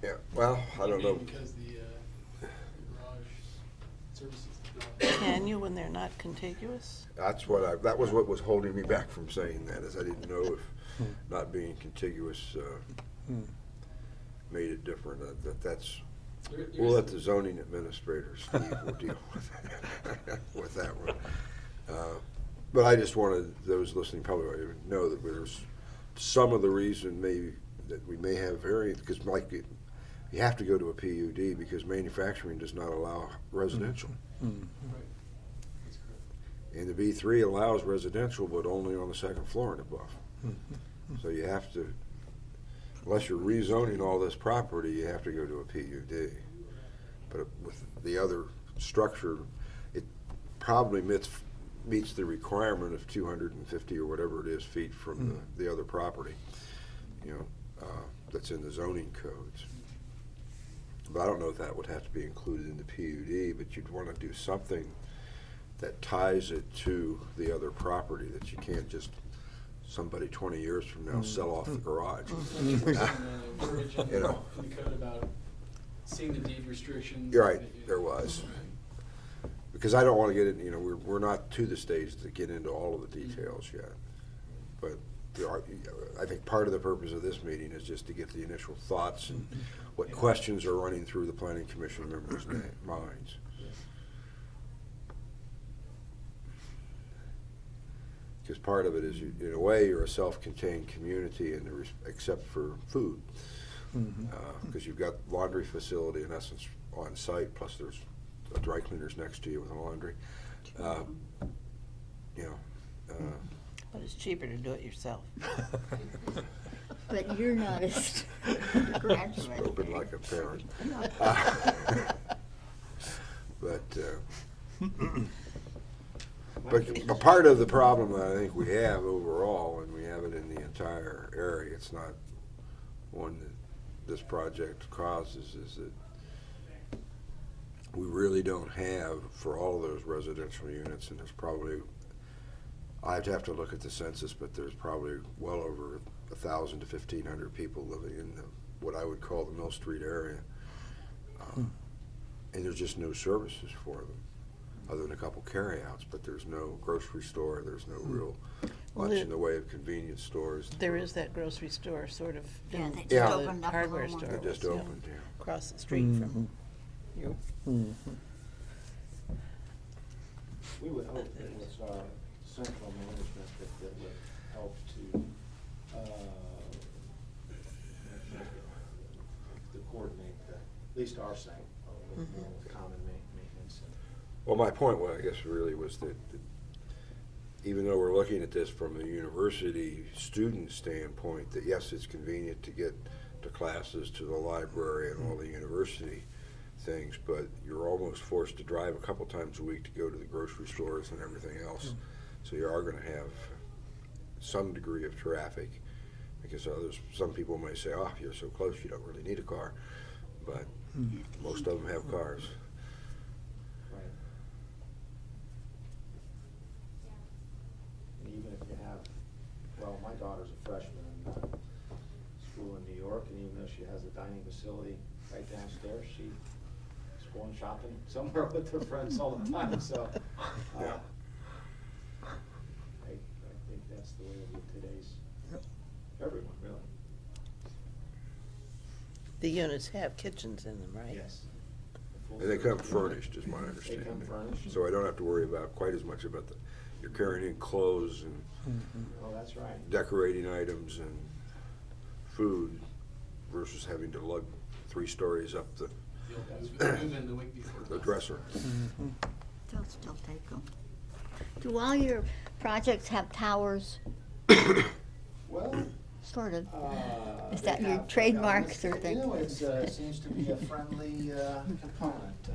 Yeah, well, I don't know. Because the garage services. Can you when they're not contiguous? That was what was holding me back from saying that, is I didn't know if not being contiguous made it different. We'll let the zoning administrator, Steve, will deal with that one. But I just wanted those listening probably to know that there's some of the reason maybe that we may have variance, because like you have to go to a PUD because manufacturing does not allow residential. Right. That's correct. And the B3 allows residential, but only on the 2nd floor and above. So you have to, unless you're rezoning all this property, you have to go to a PUD. But with the other structure, it probably meets the requirement of 250 or whatever it is feet from the other property, that's in the zoning codes. But I don't know if that would have to be included in the PUD, but you'd want to do something that ties it to the other property, that you can't just, somebody 20 years from now sell off the garage. In the code about seeing the deed restrictions. You're right, there was. Because I don't want to get in, we're not to the stage to get into all of the details yet. But I think part of the purpose of this meeting is just to get the initial thoughts and what questions are running through the planning commission members' minds. Because part of it is, in a way, you're a self-contained community, except for food. Because you've got laundry facility, in essence, on site, plus there's a dry cleaners next to you with a laundry. But it's cheaper to do it yourself. But you're not as graduate. Spoken like a parent. But part of the problem that I think we have overall, and we have it in the entire area, it's not one that this project causes, is that we really don't have, for all of those residential units, and there's probably, I'd have to look at the census, but there's probably well over 1,000 to 1,500 people living in what I would call the Mill Street area. And there's just no services for them, other than a couple carryouts, but there's no grocery store, there's no real much in the way of convenience stores. There is that grocery store sort of. Yeah, they just Yeah. opened up a Hardware little one. store. They just opened, yeah. Across the street from you. We would hope that with our central management that would help to coordinate at least our site with common maintenance. Well, my point, I guess, really was that even though we're looking at this from a university student standpoint, that yes, it's convenient to get to classes, to the library and all the university things, but you're almost forced to drive a couple times a week to go to the grocery stores and everything else. So you are going to have some degree of traffic, because some people may say, oh, you're so close, you don't really need a car, but most of them have cars. Right. And even if you have, well, my daughter's a freshman in school in New York, and even though she has a dining facility right downstairs, she's going shopping somewhere with her friends all the time, so. Yeah. I think that's the way of today's, everyone, really. The units have kitchens in them, right? Yes. And they come furnished, is my They understanding. come furnished. So I don't have to worry about quite as much about you're carrying in clothes and Oh, that's right. decorating items and food versus having to lug 3 stories up the You'll move in the week before. dresser. They'll still take them. Do all your projects have towers? Well, Sort of. Is they that your have trademarks elements or that, thing? You know, it seems to be a friendly component to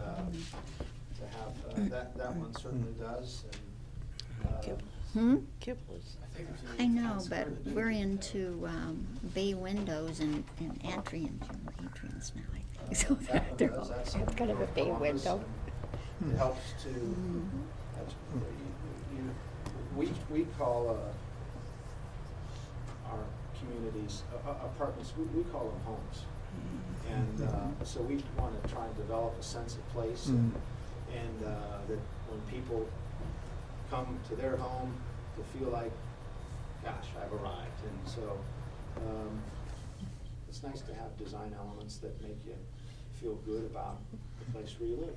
have, that one certainly does. And, Kiplers. I know, but we're into bay windows and atriums now, I think. So that they're one all does, that's have kind of a bay Columbus, window. and it helps to, we call our communities, apartments, we call them homes. And so we want to try and develop a sense of place, and that when people come to their home, to feel like, gosh, I've arrived. And so it's nice to have design elements that make you feel good about the place where you live.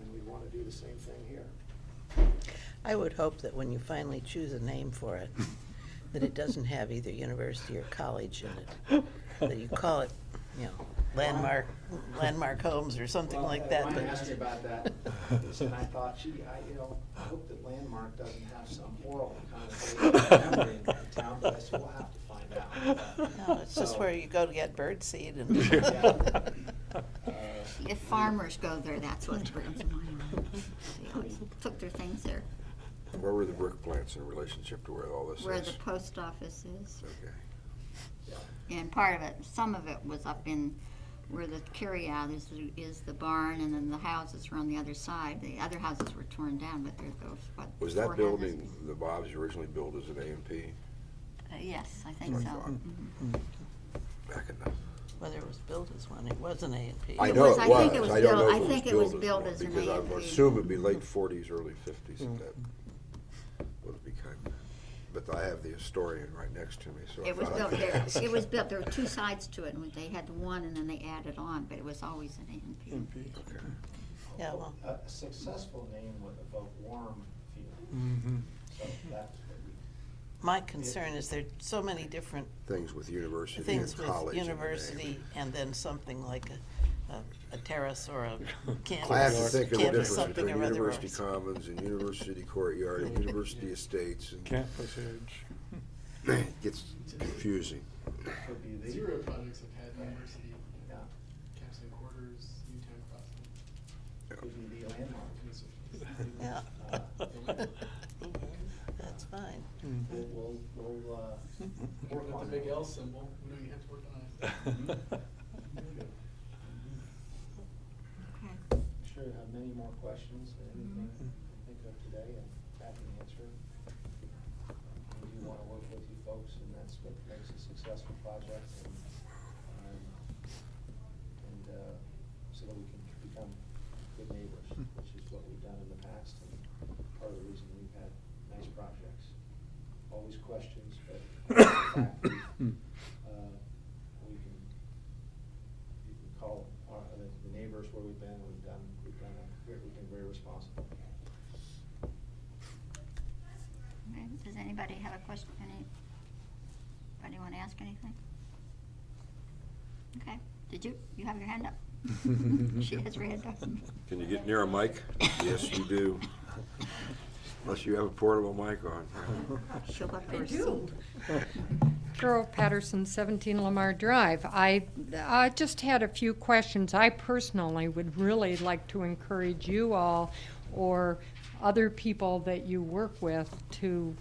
And we want to do the same thing here. I would hope that when you finally choose a name for it, that it doesn't have either university or college in it. That you call it, you know, Landmark Homes or something like that. Ryan but- asked me about that, and I thought, gee, I hope that Landmark doesn't have some horrible connotation memory in town, but I said, we'll have to find out. No, it's just So- where you go to get birdseed and. If farmers go there, that's what brings to mind. They always took their things there, Where were the brick plants in relationship to where all this where is? the post office is. Okay. And part of it, some of it was up in where the carryout is the barn, and then the houses are on the other side. The other houses were torn down, but they're those, what, Was 4 that houses? building, the Bob's, originally built as an A&P Yes, I think That's so. what I thought. Mhm. back in the? Whether it was built as one, it was an A and P. I It know was- it I was. think it was I don't built- know I if think it was one, built as an because I would A&P. assume it'd be late 40s, early 50s at that would be kind of. But I have the historian right next to me, so I It was thought built I could there, ask. it was built, there were 2 sides to it, and they had one and then they added on, but it was always an A&P. Okay. Yeah, well, A successful name would evoke warm Mm-hmm. feelings, so that's what we. my concern is there are so many different Things with university and things with college in the name. university and then something like a terrace or a campus. I have to think of the campus difference something between or other University else. Commons and University Courtyard and University Estates, and Campus edge. it gets confusing. Could be the. Zero projects have had university, Yeah, camps and quarters, Newtown Crossing. could be the landmark. Yeah. Uh, That's fine. We'll work With on the big it. L symbol, we don't even have to work on it. Okay. Sure, you have many more questions, anything you think of today, I'm happy to answer. We do want to work with you folks, and that's what makes a successful project, and so that we can become good neighbors, which is what we've done in the past, and part of the reason we've had nice projects. Always questions, but in fact, we can, you can call the neighbors where we've been, we've been very responsible. Okay, does anybody have a question, anybody want to ask anything? Okay, you have your hand up? She has her hand up. Can you get near a mic? Yes, you do. Unless you have a portable mic on. Show up there soon. Carol Patterson, 17 Lamar Drive. I just had a few questions. I personally would really like to encourage you all or other people that you work with to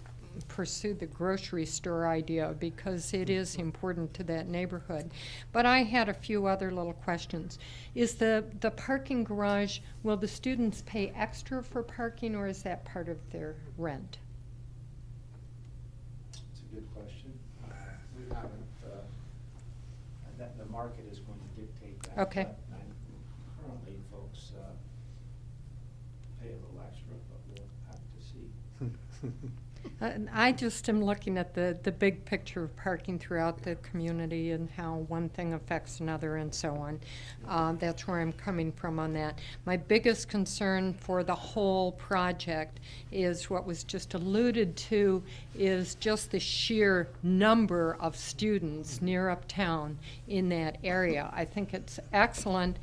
pursue the grocery store idea because it is important to that neighborhood. But I had a few other little questions. Is the parking garage, will the students pay extra for parking or is that part of their rent? It's a good question. We haven't, the market is going to dictate that. Okay. But currently, folks pay a little extra, but we'll have to see. I just am looking at the big picture of parking throughout the community and how one thing affects another and so on. That's where I'm coming from on that. My biggest concern for the whole project is what was just alluded to is just the sheer number of students near uptown in that area. I think it's excellent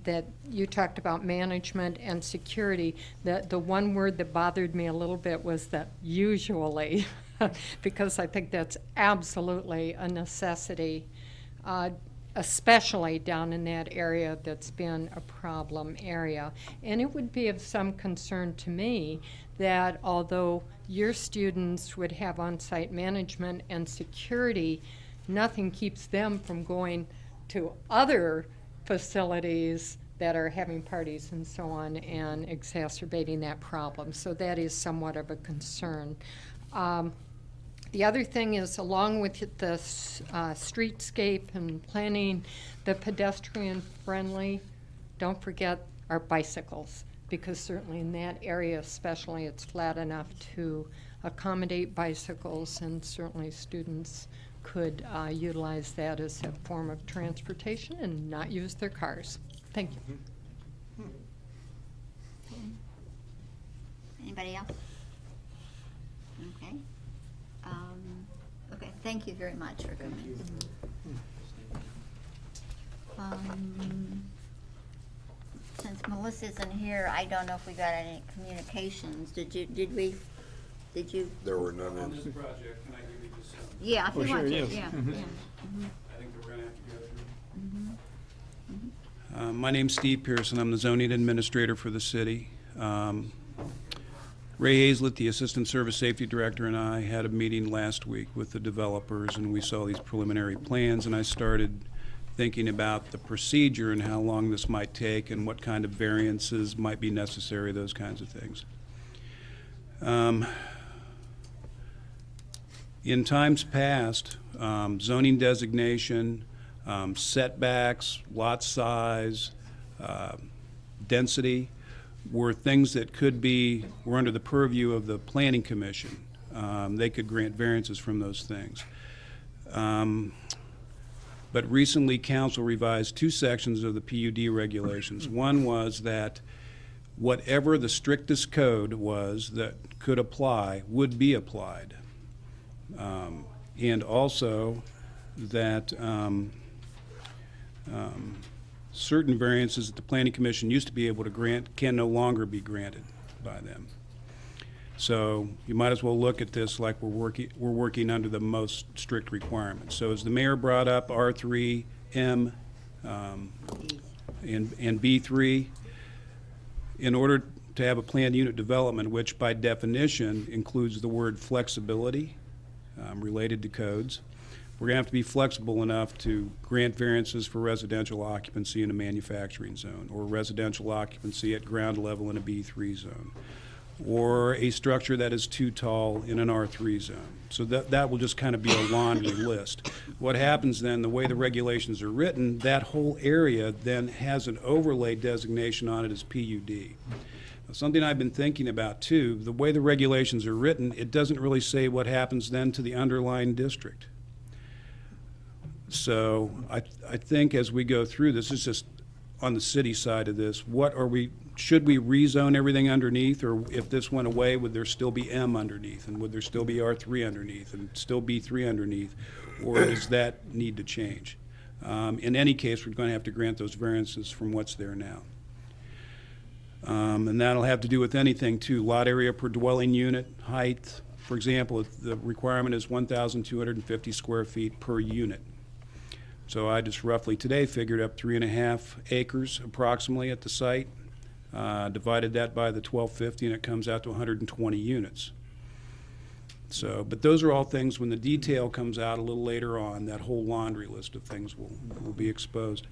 that you talked about management and security. The one word that bothered me a little bit was the usually, because I think that's absolutely a necessity, especially down in that area that's been a problem area. And it would be of some concern to me that although your students would have on-site management and security, nothing keeps them from going to other facilities that are having parties and so on and exacerbating that problem. So that is somewhat of a concern. The other thing is, along with the streetscape and planning, the pedestrian friendly, don't forget our bicycles, because certainly in that area especially it's flat enough to accommodate bicycles, and certainly students could utilize that as a form of transportation and not use their cars. Thank you. Anybody else? Okay. Okay, thank you very much for coming. Since Melissa isn't here, I don't know if we got any communications. Did you? There were none On in. this project, can I give you just some? Yeah, if Oh, you sure, want to, yes. yeah, Mhm. yeah. I think that we're gonna have to go through. My name's Steve Pearson. I'm the zoning administrator for the city. Ray Hazlett, the Assistant Service Safety Director, and I had a meeting last week with the developers, and we saw these preliminary plans, and I started thinking about the procedure and how long this might take and what kind of variances might be necessary, those kinds of things. In times past, zoning designation, setbacks, lot size, density were things that were under the purview of the Planning Commission. They could grant variances from those things. But recently, Council revised two sections of the PUD regulations. One was that whatever the strictest code was that could apply would be applied. And also that certain variances that the Planning Commission used to be able to grant can no longer be granted by them. So you might as well look at this like we're working under the most strict requirements. So as the mayor brought up, R3, M, and B3, in order to have a planned unit development, which by definition includes the word flexibility related to codes, we're going to have to be flexible enough to grant variances for residential occupancy in a manufacturing zone, or residential occupancy at ground level in a B3 zone, or a structure that is too tall in an R3 zone. So that will just kind of be a laundry list. What happens then, the way the regulations are written, that whole area then has an overlay designation on it as PUD. Now, something I've been thinking about too, the way the regulations are written, it doesn't really say what happens then to the underlying district. So I think as we go through this is just on the city side of this, should we rezone everything underneath, or if this went away, would there still be M underneath, and would there still be R3 underneath, and still B3 underneath, or does that need to change? In any case, we're going to have to grant those variances from what's there now. And that'll have to do with anything too, lot area per dwelling unit, height. For example, the requirement is 1,250 square feet per unit. So I just roughly today figured up 3.5 acres approximately at the site, divided that by the 1,250, and it comes out to 120 units. So, but those are all things, when the detail comes out a little later on, that whole laundry list of things will be exposed.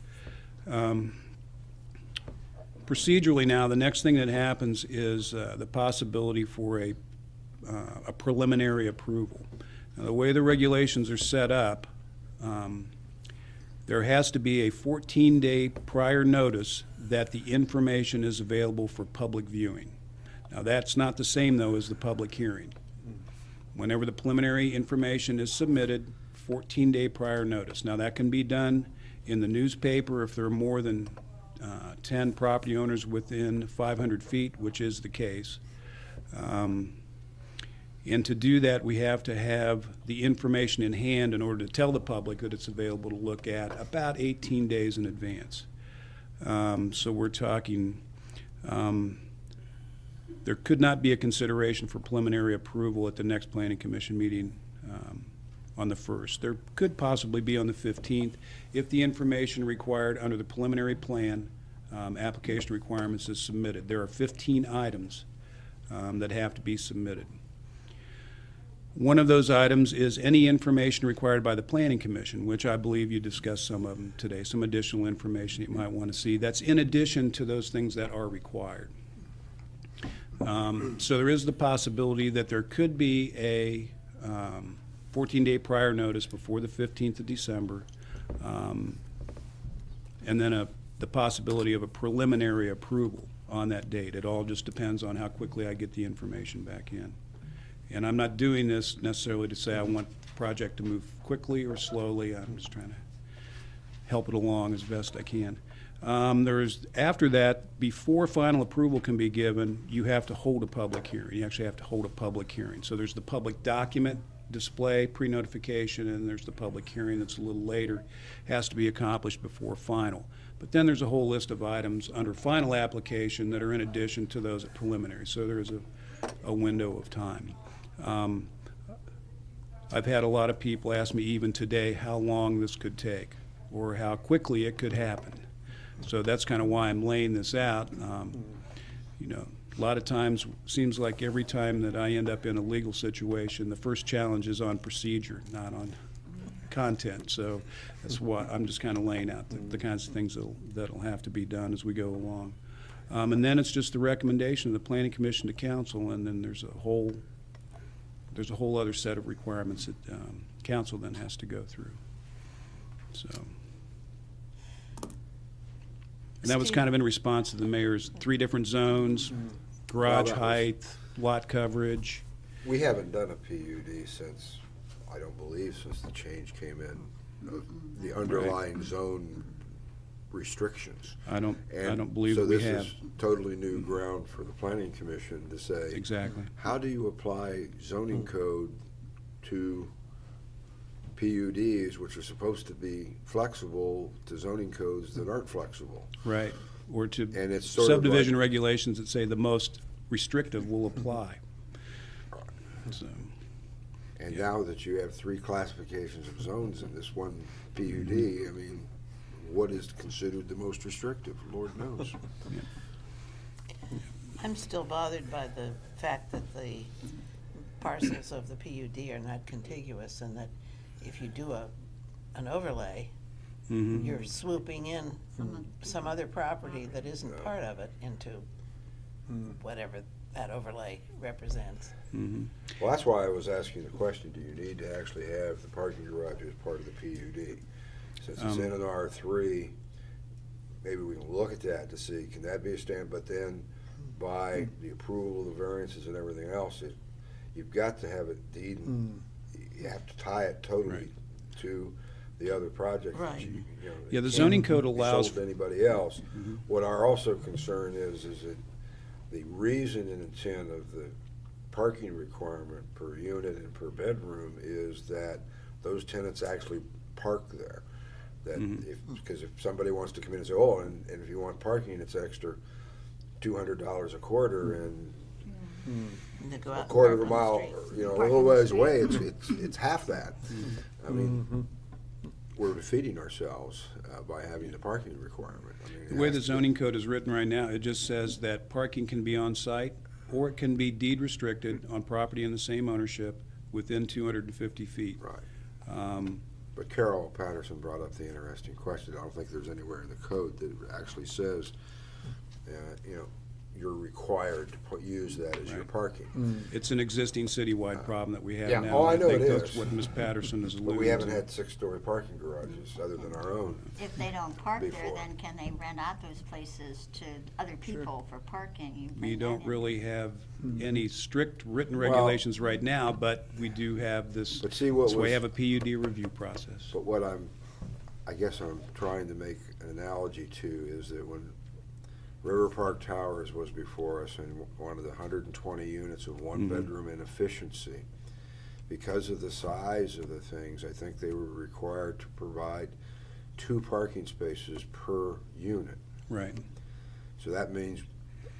Procedurally now, the next thing that happens is the possibility for a preliminary approval. Now, the way the regulations are set up, there has to be a 14-day prior notice that the information is available for public viewing. Now, that's not the same, though, as the public hearing. Whenever the preliminary information is submitted, 14-day prior notice. Now, that can be done in the newspaper if there are more than 10 property owners within 500 feet, which is the case. And to do that, we have to have the information in hand in order to tell the public that it's available to look at about 18 days in advance. So we're talking, there could not be a consideration for preliminary approval at the next Planning Commission meeting on the 1st. There could possibly be on the 15th if the information required under the preliminary plan application requirements is submitted. There are 15 items that have to be submitted. One of those items is any information required by the Planning Commission, which I believe you discussed some of them today, some additional information you might want to see. That's in addition to those things that are required. So there is the possibility that there could be a 14-day prior notice before the 15th of December, and then the possibility of a preliminary approval on that date. It all just depends on how quickly I get the information back in. And I'm not doing this necessarily to say I want the project to move quickly or slowly. I'm just trying to help it along as best I can. After that, before final approval can be given, you have to hold a public hearing. You actually have to hold a public hearing. So there's the public document display, pre-notification, and there's the public hearing that's a little later. Has to be accomplished before final. But then there's a whole list of items under final application that are in addition to those at preliminary. So there is a window of time. I've had a lot of people ask me even today how long this could take or how quickly it could happen. So that's kind of why I'm laying this out. You know, a lot of times, seems like every time that I end up in a legal situation, the first challenge is on procedure, not on content. So that's why I'm just kind of laying out the kinds of things that'll have to be done as we go along. And then it's just the recommendation of the Planning Commission to Council, and then there's a whole other set of requirements that Council then has to go through. So. And that was kind of in response to the mayor's 3 different zones, garage height, lot coverage. We haven't done a PUD since, I don't believe, since the change came in, the underlying zone restrictions. I don't believe that we have. So this is totally new ground for the Planning Commission to say. Exactly. How do you apply zoning code to PUDs, which are supposed to be flexible, to zoning codes that aren't flexible? Right. Or to And it's sort of subdivision like, regulations that say the most restrictive will apply. So, and now that you have 3 classifications of zones in this one PUD, I mean, what is considered the most restrictive? Lord knows. I'm still bothered by the fact that the parcels of the PUD are not contiguous, and that if you do an overlay, you're swooping in some other property that isn't part of it into whatever that overlay represents. Well, that's why I was asking the question, do you need to actually have the parking garage as part of the PUD? Since it's in an R3, maybe we can look at that to see, can that be a stand? But then by the approval of the variances and everything else, you've got to have it deed, you have to tie it totally to the other project. Right. You know, yeah, the it zoning can't code be allows sold to anybody else. What our also concern is that the reason and intent of the parking requirement per unit and per bedroom is that those tenants actually park there. That because if somebody wants to come in and say, oh, and if you want parking, it's extra $200 a quarter, and And to go out a and quarter of a park on the mile, street. you know, a Park little on the ways street. away, it's half that. I mean, we're defeating ourselves by having the parking requirement. I mean, it The way has the to be- zoning code is written right now, it just says that parking can be on site, or it can be deed restricted on property in the same ownership within 250 feet. Right. Um, But Carol Patterson brought up the interesting question. I don't think there's anywhere in the code that actually says, you know, you're required to use that as your Right. parking. It's an existing citywide problem that we have Yeah. now. Oh, I know think it that's is. what Ms. Patterson is alluding But to. we haven't had 6-story parking garages other than our own. If they don't park there, Before. then can they rent out those places to other people for parking? You We bring that don't in. really have any strict written Well- regulations right now, but we do have this, But see what that's why we was- have a PUD review process. But what I guess I'm trying to make an analogy to is that when River Park Towers was before us and wanted 120 units of one-bedroom in efficiency, because of the size of the things, I think they were required to provide 2 parking spaces per unit. Right. So that means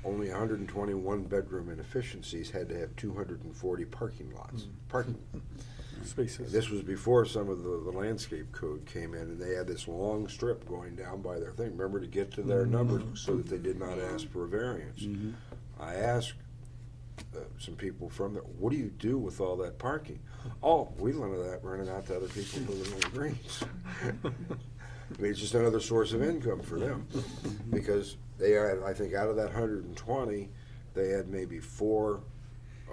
only 120 one-bedroom inefficiencies had to have 240 parking lots, parking. Spaces. This was before some of the landscape code came in, and they had this long strip going down by their thing, remember, to get to their numbers, so that they did not ask for a variance. I asked some people from there, what do you do with all that parking? Oh, we rent it out to other people who live in the greens. I mean, it's just another source of income for them, because they had, I think, out of that 120, they had maybe 4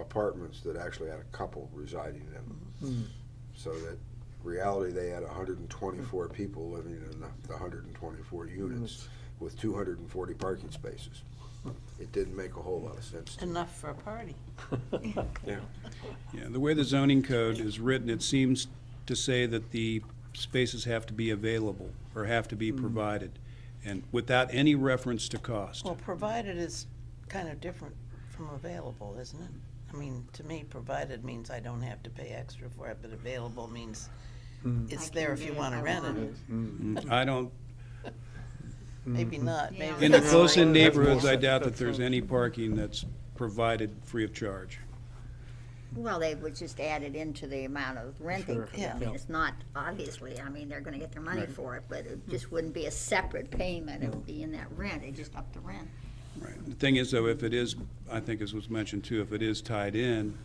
apartments that actually had a couple residing in them. So that reality, they had 124 people living in the 124 units with 240 parking spaces. It didn't make a whole lot of sense to me. Enough for a party. Yeah. Yeah, the way the zoning code is written, it seems to say that the spaces have to be available or have to be provided, and without any reference to cost. Well, provided is kind of different from available, isn't it? I mean, to me, provided means I don't have to pay extra for it, but available means it's I there can if you do it want to if I rent want it. I don't, Maybe not, Yeah. maybe. in the that's close-in like- neighborhoods, I That's- doubt that that's there's all. any parking that's provided free of charge. Well, they would just add it into the amount of rent they Sure. pay. Yeah. I mean, it's not, obviously, I mean, they're gonna get their money for it, but it just wouldn't be a separate payment. It would be in that rent. They just up the rent. Right. The thing is, though, if it is, I think as was mentioned too, if it is tied in,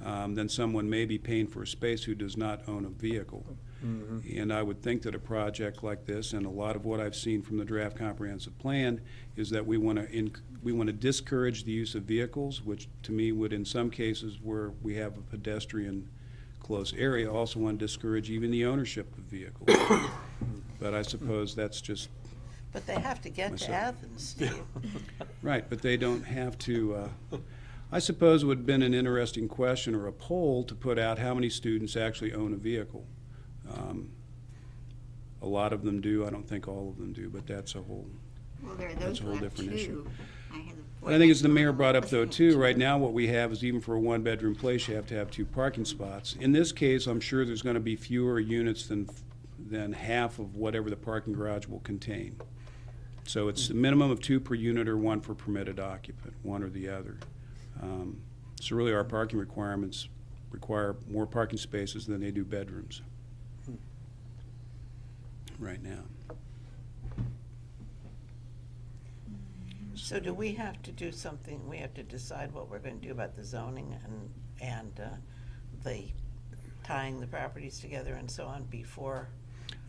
then someone may be paying for a space who does not own a vehicle. And I would think that a project like this, and a lot of what I've seen from the draft comprehensive plan, is that we want to discourage the use of vehicles, which to me would, in some cases where we have a pedestrian close area, also want to discourage even the ownership of vehicles. But I suppose that's just, But they have to get to Myself. Athens, Steve. right, but they don't have to, I suppose it would have been an interesting question or a poll to put out how many students actually own a vehicle. A lot of them do, I don't think all of them do, but that's a whole, Well, there are That's those a who whole have different issue. two. I had a but I think as the boy mayor next brought door up though with too, two. right now what we have is even for a one-bedroom place, you have to have 2 parking spots. In this case, I'm sure there's gonna be fewer units than half of whatever the parking garage will contain. So it's a minimum of 2 per unit or 1 for permitted occupant, one or the other. So really, our parking requirements require more parking spaces than they do bedrooms right now. So do we have to do something, we have to decide what we're going to do about the zoning and the tying the properties together and so on before?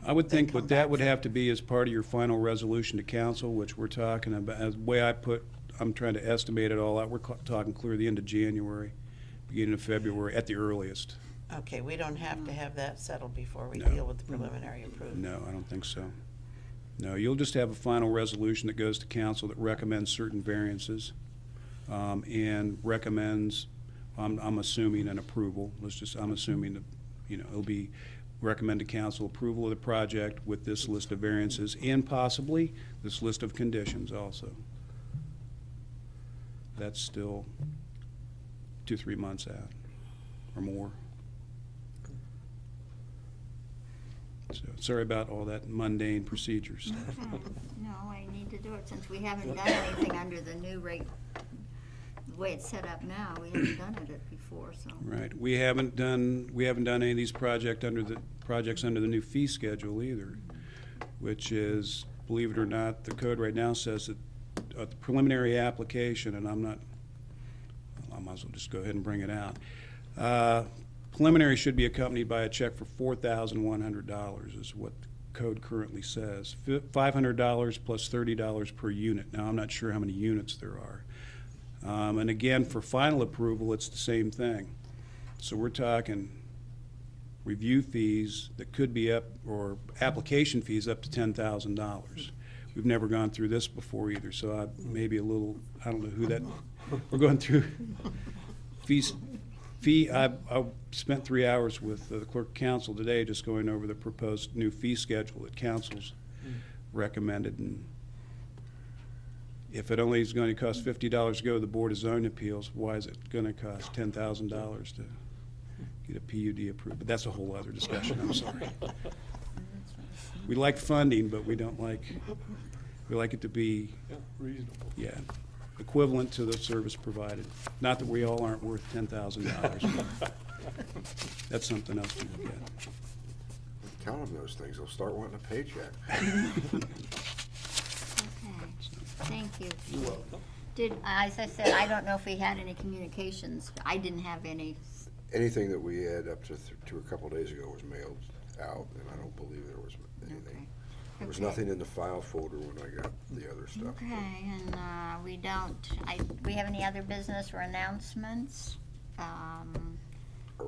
I would They think come what that back would for- have to be as part of your final resolution to council, which we're talking about, the way I'm trying to estimate it all out, we're talking clear the end of January, beginning of February, at the earliest. Okay, we don't have to have that settled before we No. deal with the preliminary approval? No, I don't think so. No, you'll just have a final resolution that goes to council that recommends certain variances, and recommends, I'm assuming an approval, I'm assuming that, it'll be recommend to council approval of the project with this list of variances and possibly this list of conditions also. That's still 2-3 months out or more. So, sorry about all that mundane procedure stuff. No, I need to do it since we haven't done anything under the new rate. The way it's set up now, we haven't done it before, so. Right, we haven't done any of these projects under the new fee schedule either, which is, believe it or not, the code right now says that the preliminary application, and I might as well just go ahead and bring it out. Preliminary should be accompanied by a check for $4,100 is what the code currently says. $500 plus $30 per unit. Now, I'm not sure how many units there are. And again, for final approval, it's the same thing. So we're talking review fees that could be up, or application fees up to $10,000. We've never gone through this before either, so I don't know who that, we're going through I spent 3 hours with the clerk of council today just going over the proposed new fee schedule that council's recommended, and if it only is going to cost $50 to go to the Board of Zoning Appeals, why is it going to cost $10,000 to get a PUD approved? But that's a whole other discussion, I'm sorry. We like funding, but we like it to be, Reasonable. yeah, equivalent to the service provided. Not that we all aren't worth $10,000. That's something else to look at. Tell them those things, they'll start wanting a paycheck. Okay, thank you. As I said, I don't know if we had any communications. I didn't have any. Anything that we had up to a couple days ago was mailed out, and I don't believe there was anything. Okay. There was Okay. nothing in the file folder when I got the other stuff. Okay, and we have any other business or announcements? Are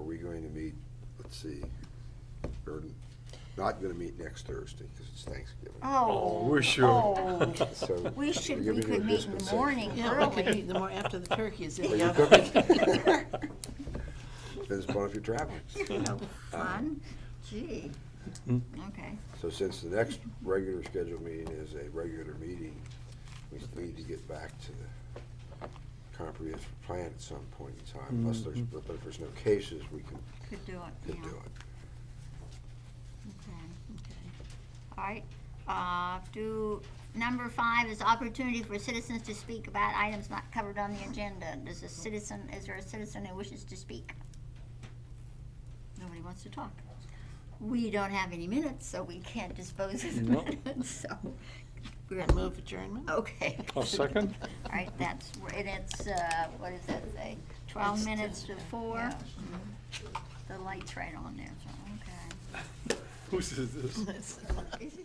we going to meet, let's see, or not gonna meet next Thursday, because it's Thanksgiving. Oh. we're sure. Oh. So We giving could you a meet in the dispensation. morning Yeah, we could early. meet the more after the turkey is in Are the you oven. cooking? Depends upon if you're traveling. Oh, fun, gee, okay. So since the next regular scheduled meeting is a regular meeting, we need to get back to the comprehensive plan at some point in time, unless there's, but if there's no cases, we Could do it, could yeah. do it. Okay. All right, number 5 is opportunity for citizens to speak about items not covered on the agenda. Is there a citizen who wishes to speak? Nobody wants to talk. We don't have any minutes, so we can't dispose of the No. minutes, so. We're I gonna move adjournment. Okay. A second? All right, it's, what does that say? 12 minutes to 4? Mhm. The light's right on there, so, okay. Whose is this? Is it